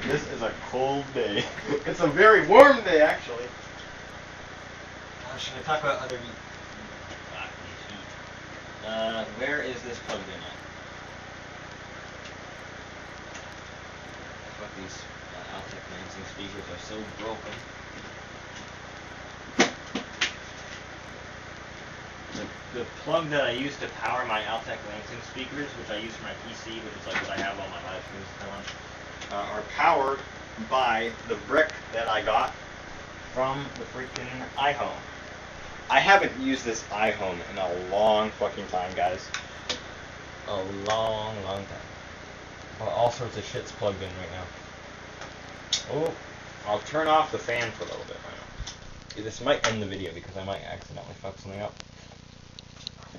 This is a cold day. It's a very warm day, actually. Should I talk about other heat? Where is this plugged in at? Fuck, these Altec Lansing speakers are so broken. The plug that I use to power my Altec Lansing speakers, which I use for my PC, which is like what I have all my live streams on, are powered by the brick that I got from the freaking iHome. I haven't used this iHome in a long fucking time, guys. A long, long time. Well, all sorts of shit's plugged in right now. Oh, I'll turn off the fan for a little bit right now. This might end the video because I might accidentally fuck something up.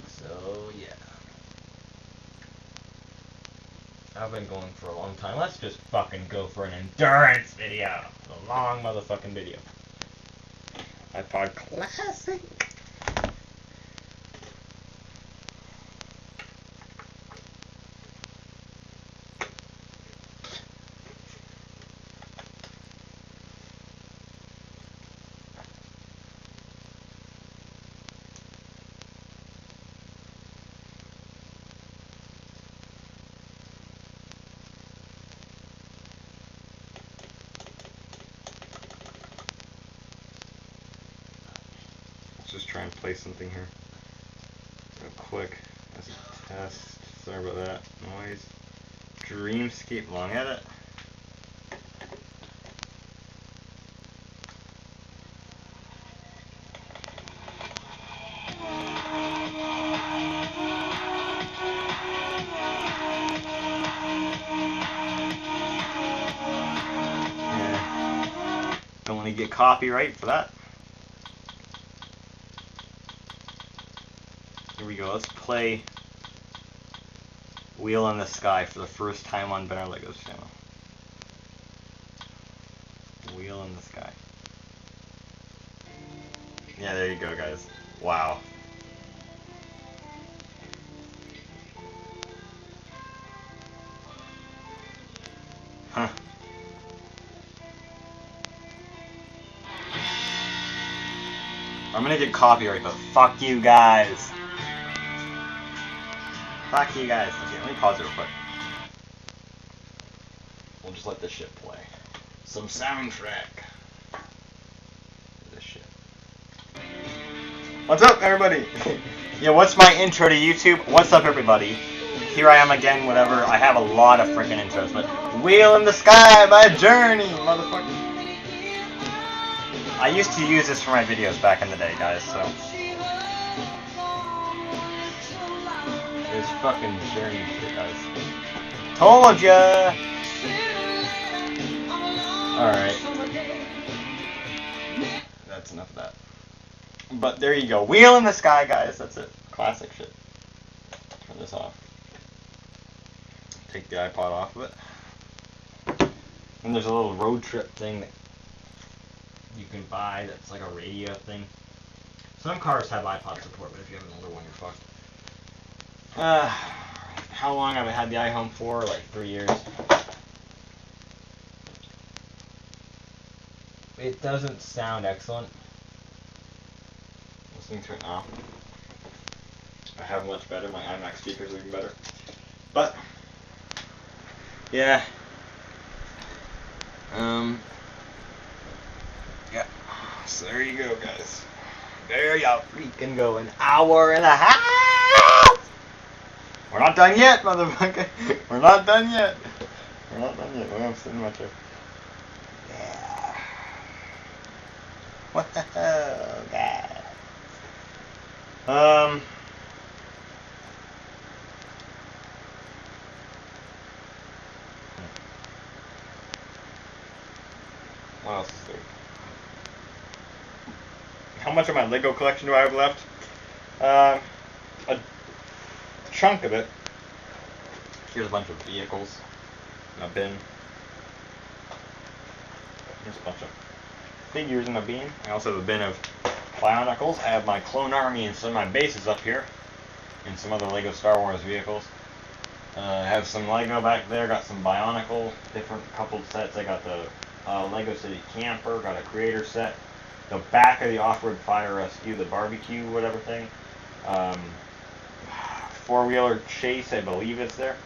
So, yeah. I've been going for a long time. Let's just fucking go for an endurance video. A long motherfucking video. iPod Classic. Just try and play something here real quick as a test. Sorry about that noise. Dreamscape long edit. Yeah. Don't want to get copyright for that. Here we go, let's play Wheel in the Sky for the first time on Ben Arlego's channel. Wheel in the Sky. Yeah, there you go, guys. Wow. Huh. I'm gonna get copyright, but fuck you guys. Fuck you guys. Okay, let me pause it real quick. We'll just let this shit play. Some soundtrack. This shit. What's up, everybody? Yeah, what's my intro to YouTube? What's up, everybody? Here I am again, whatever. I have a lot of freaking intros, but Wheel in the Sky by Journey, motherfucker. I used to use this for my videos back in the day, guys, so. This fucking Journey shit, guys. Told ya! Alright. That's enough of that. But there you go. Wheel in the Sky, guys. That's it. Classic shit. Turn this off. Take the iPod off of it. And there's a little road trip thing that you can buy that's like a radio thing. Some cars have iPod support, but if you have an older one, you're fucked. How long have I had the iHome for? Like 3 years. It doesn't sound excellent. Listening to it now. I have much better. My iMac speakers are even better. But yeah. Yeah. So there you go, guys. There you freaking go. An hour and a half. We're not done yet, motherfucker. We're not done yet. We're not done yet. We're gonna sit in my chair. Yeah. What the hell, guys? What else is there? How much of my Lego collection do I have left? A chunk of it. Here's a bunch of vehicles in a bin. Here's a bunch of figures in a bin. I also have a bin of Bionicles. I have my Clone Army and some of my bases up here. And some other Lego Star Wars vehicles. I have some Lego back there. Got some Bionicle, different coupled sets. I got the Lego City Camper. Got a Creator set. The back of the Off-Road Fire Rescue, the barbecue, whatever thing. Four-wheeler chase, I believe it's there.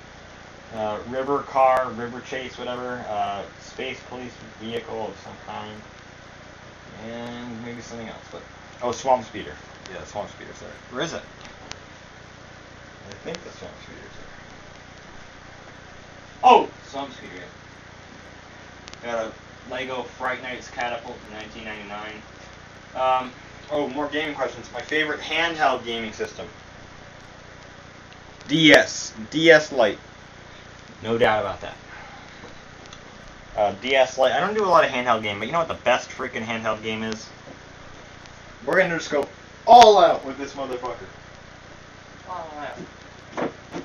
River car, river chase, whatever. Space police vehicle of some kind. And maybe something else. But oh, Swamp Speeder. Yeah, the Swamp Speeder's there. Where is it? I think the Swamp Speeder's there. Oh! Swamp Speeder. Got a Lego Fright Nights Catapult from 1999. Oh, more gaming questions. My favorite handheld gaming system. DS Lite. No doubt about that. DS Lite. I don't do a lot of handheld game, but you know what the best freaking handheld game is? We're gonna just go all out with this motherfucker. All out.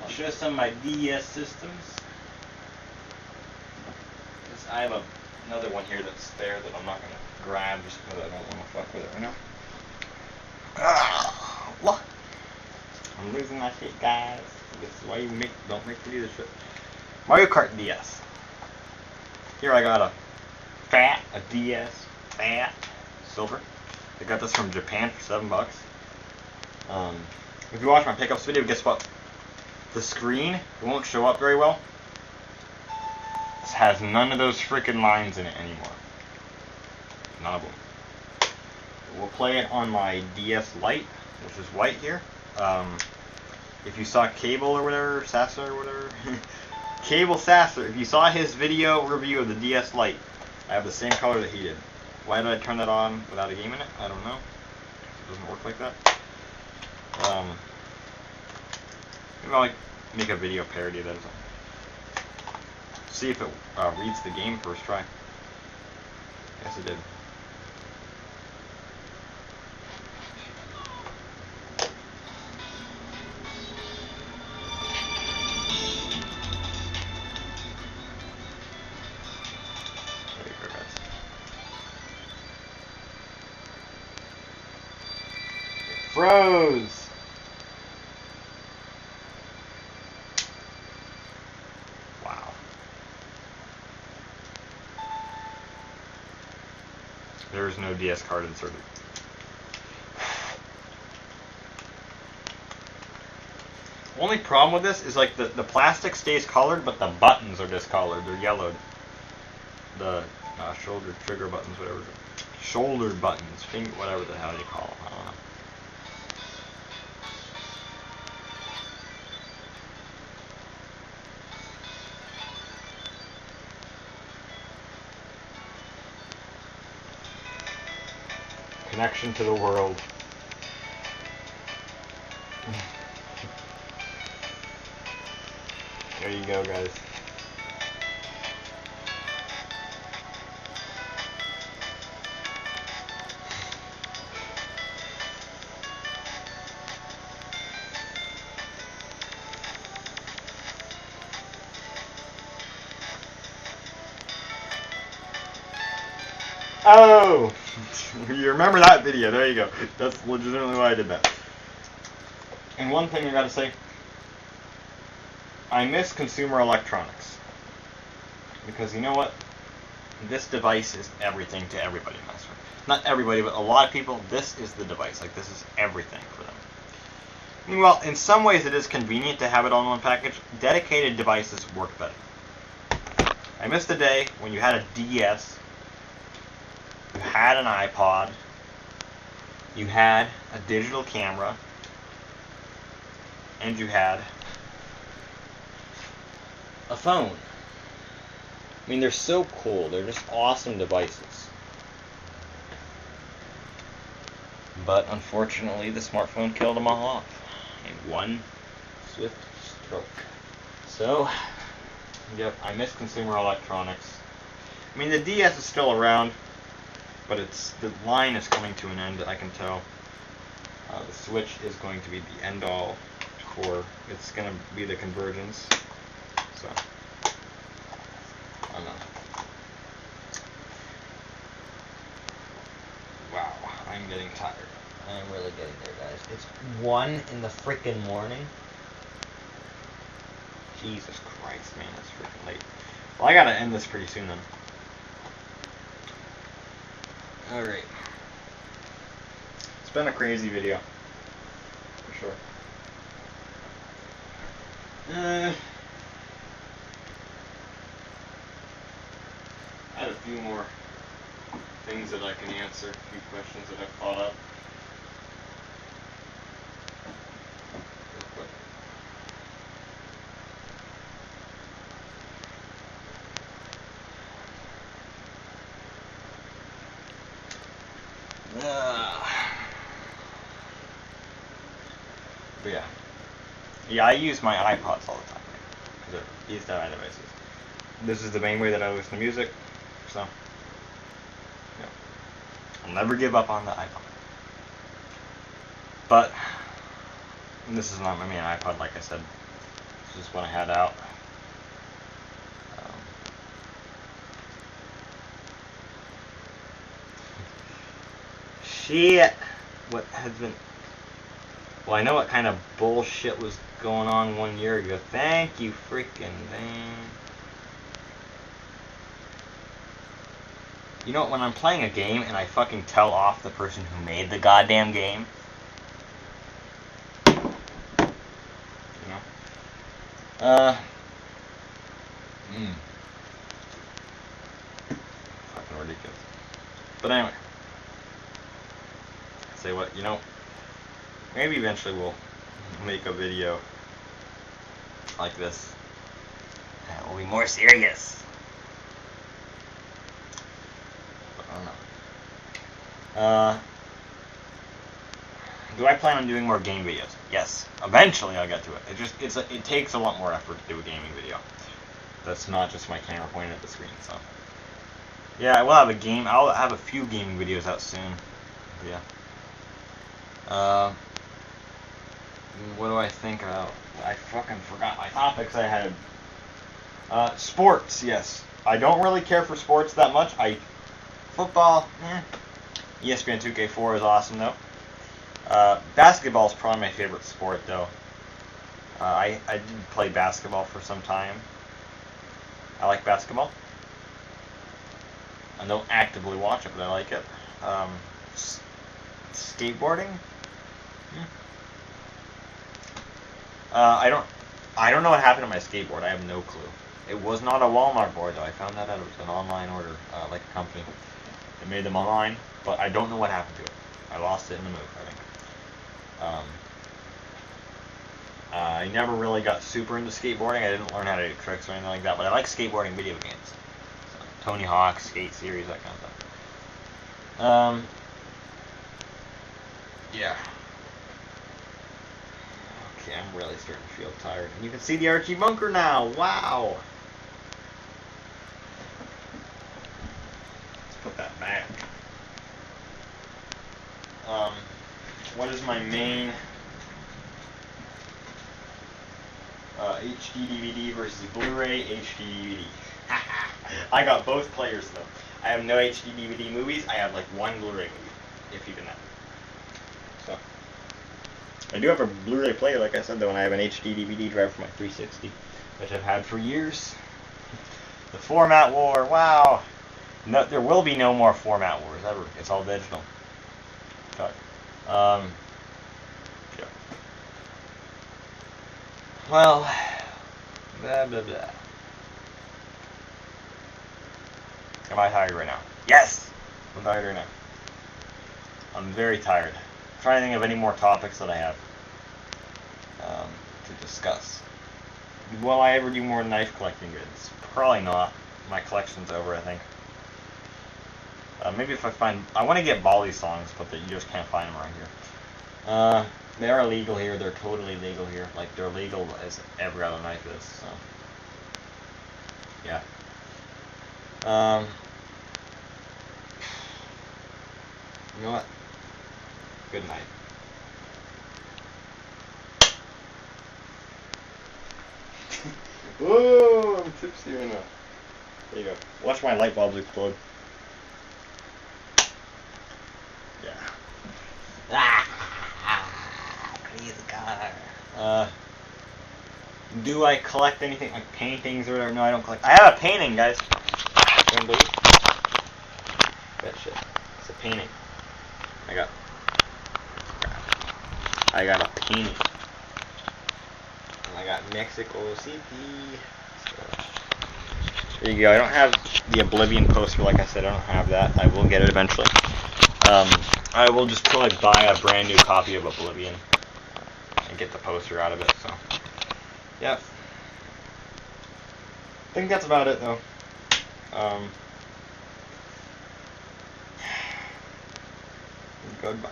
I'll show you some of my DS systems. I have another one here that's there that I'm not gonna grab just because I don't want to fuck with it right now. Look. I'm losing my shit, guys. This is why you don't make me do this shit. Mario Kart DS. Here I got a DS fat silver. I got this from Japan for $7. If you watch my pickups video, guess what? The screen, it won't show up very well. This has none of those freaking lines in it anymore. None of them. We'll play it on my DS Lite, which is white here. If you saw Cable or whatever, Sasser or whatever, Cable Sasser, if you saw his video review of the DS Lite, I have the same color that he did. Why did I turn that on without a game in it? I don't know. It doesn't work like that. Maybe I'll make a video parody of that or something. See if it reads the game first try. Yes, it did. There you go, guys. It froze! Wow. There is no DS card inserted. Only problem with this is like the plastic stays colored, but the buttons are discolored. They're yellowed. The shoulder trigger buttons, whatever. Shoulder buttons, finger, whatever the hell you call them. I don't know. Connection to the world. There you go, guys. Oh! You remember that video, there you go. That's legitimately why I did that. And one thing I gotta say, I miss consumer electronics. Because you know what? This device is everything to everybody in my store. Not everybody, but a lot of people, this is the device. Like, this is everything for them. Meanwhile, in some ways it is convenient to have it all in one package. Dedicated devices work better. I miss the day when you had a DS, you had an iPod, you had a digital camera, and you had a phone. I mean, they're so cool. They're just awesome devices. But unfortunately, the smartphone killed them all off in one swift stroke. So, yep, I miss consumer electronics. I mean, the DS is still around, but the line is coming to an end, I can tell. The Switch is going to be the end-all core. It's going to be the convergence. So, I don't know. Wow, I'm getting tired. I'm really getting there, guys. It's 1 in the frickin' morning. Jesus Christ, man, it's freaking late. Well, I gotta end this pretty soon then. Alright. It's been a crazy video. For sure. I had a few more things that I can answer, a few questions that I've thought up. Real quick. But yeah. Yeah, I use my iPods all the time. Right? These are my devices. This is the main way that I listen to music. So, yeah. I'll never give up on the iPod. But, this is not my main iPod, like I said. This is what I had out. Shit! What has been... Well, I know what kind of bullshit was going on 1 year ago. Thank you, freaking man. You know what, when I'm playing a game and I fucking tell off the person who made the goddamn game, you know? Fucking ridiculous. But anyway. Say what, you know, maybe eventually we'll make a video like this that will be more serious. But I don't know. Do I plan on doing more game videos? Yes. Eventually I'll get to it. It takes a lot more effort to do a gaming video. That's not just my camera pointed at the screen, so. Yeah, I'll have a few gaming videos out soon. But yeah. What do I think about? I fucking forgot my topics I had. Sports, yes. I don't really care for sports that much. Football, ESPN 2K4 is awesome though. Basketball is probably my favorite sport though. I did play basketball for some time. I like basketball. I don't actively watch it, but I like it. Skateboarding? I don't know what happened to my skateboard. I have no clue. It was not a Walmart board though. I found that out. It was an online order, like a company. They made them online, but I don't know what happened to it. I lost it in the move, I think. I never really got super into skateboarding. I didn't learn how to do tricks or anything like that, but I like skateboarding video games. So, Tony Hawk, Skate Series, that kind of stuff. Yeah. Okay, I'm really starting to feel tired. And you can see the Archie bunker now. Wow. Let's put that back. What is my main HD DVD versus Blu-ray HD DVD? I got both players though. I have no HD DVD movies. I have like one Blu-ray movie, if even that. So I do have a Blu-ray player, like I said though, and I have an HD DVD drive for my 360, which I've had for years. The format war, wow. No, there will be no more format wars ever. It's all digital. Fuck. Yeah. Well, blah blah blah. Am I tired right now? Yes! I'm tired right now. I'm very tired. I'm trying to think of any more topics that I have to discuss. Will I ever do more knife collecting goods? Probably not. My collection's over, I think. Maybe if I find... I want to get Bali songs, but you just can't find them around here. They're illegal here. They're totally legal here. Like, they're legal as every other knife is, so... Yeah. You know what? Good night. Whoa, I'm tipsy right now. There you go. Watch my light bulbs explode. Yeah. Crazy car. Do I collect anything like paintings or whatever? No, I don't collect. I have a painting, guys. Can you believe? That shit. It's a painting. I got a painting. And I got Mexico City. So, there you go. I don't have the Oblivion poster, like I said. I don't have that. I will get it eventually. I will just probably buy a brand new copy of Oblivion and get the poster out of it. So, yeah. I think that's about it, though. Goodbye.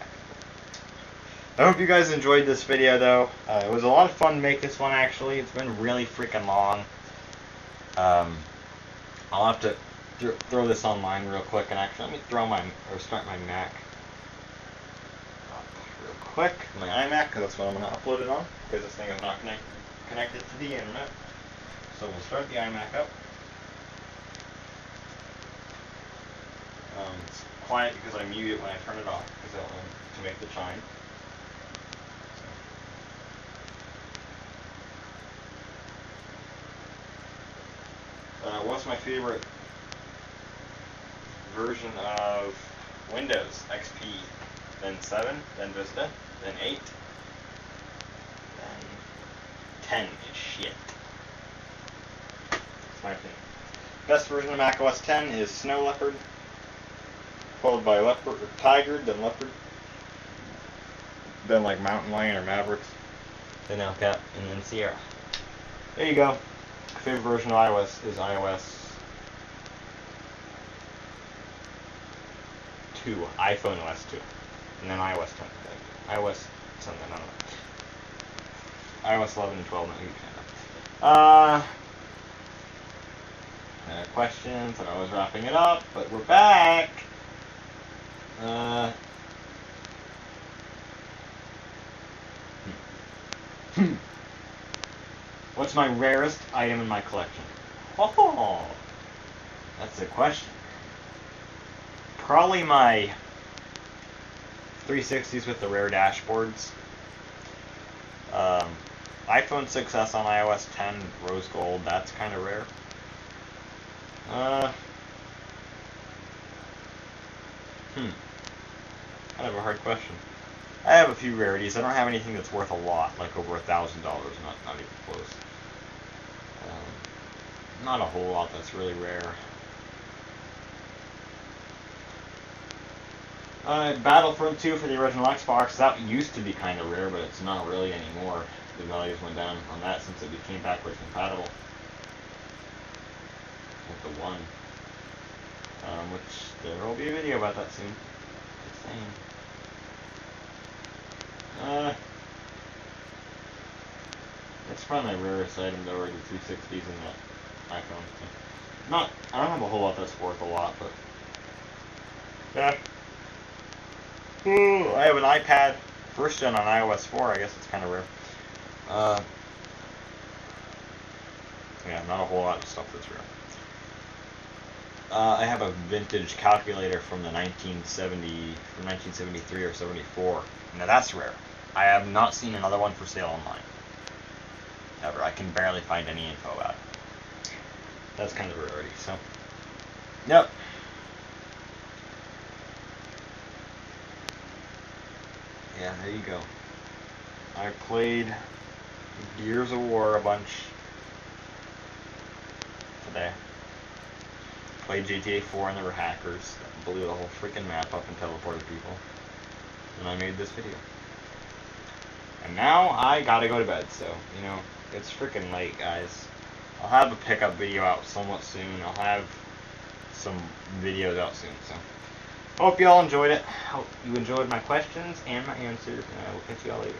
I hope you guys enjoyed this video, though. It was a lot of fun to make this one, actually. It's been really freaking long. I'll have to throw this online real quick, and actually, let me start my Mac up real quick. My iMac, because that's what I'm going to upload it on, because this thing is not connected to the internet. So we'll start the iMac up. It's quiet because I mute it when I turn it off, because I want to make the chime. What's my favorite version of Windows? XP, then 7, then Vista, then 8, then 10 is shit. That's my opinion. Best version of Mac OS 10 is Snow Leopard, followed by Leopard, or Tiger, then Leopard, then like Mountain Lion or Mavericks, then Hellcat, and then Sierra. There you go. Favorite version of iOS is iOS 2, iPhone OS 2, and then iOS 10, iOS something, I don't know. iOS 11 and 12, not huge fan of. Questions, and I was wrapping it up, but we're back. What's my rarest item in my collection? Oh, that's the question. Probably my 360s with the rare dashboards. iPhone 6s on iOS 10, rose gold, that's kind of rare. Kind of a hard question. I have a few rarities. I don't have anything that's worth a lot, like over $1,000. Not even close. Not a whole lot that's really rare. Battlefront 2 for the original Xbox, that used to be kind of rare, but it's not really anymore. The values went down on that since it became backwards compatible with the 1. Which there will be a video about that soon. Just saying. It's probably my rarest item though, are the 360s and the iPhone. I don't have a whole lot that's worth a lot, but yeah. Ooh, I have an iPad, first gen on iOS 4. I guess it's kind of rare. Yeah, not a whole lot of stuff that's rare. I have a vintage calculator from the 1973 or 74. Now that's rare. I have not seen another one for sale online. Ever. I can barely find any info about it. That's kind of a rarity, so. Yep. Yeah, there you go. I played Gears of War a bunch today. Played GTA 4 and there were hackers that blew the whole freaking map up and teleported people. And I made this video. And now I gotta go to bed, so, you know, it's freaking late, guys. I'll have a pickup video out somewhat soon. I'll have some videos out soon, so. Hope you all enjoyed it. Hope you enjoyed my questions and my answers, and I will catch you all later.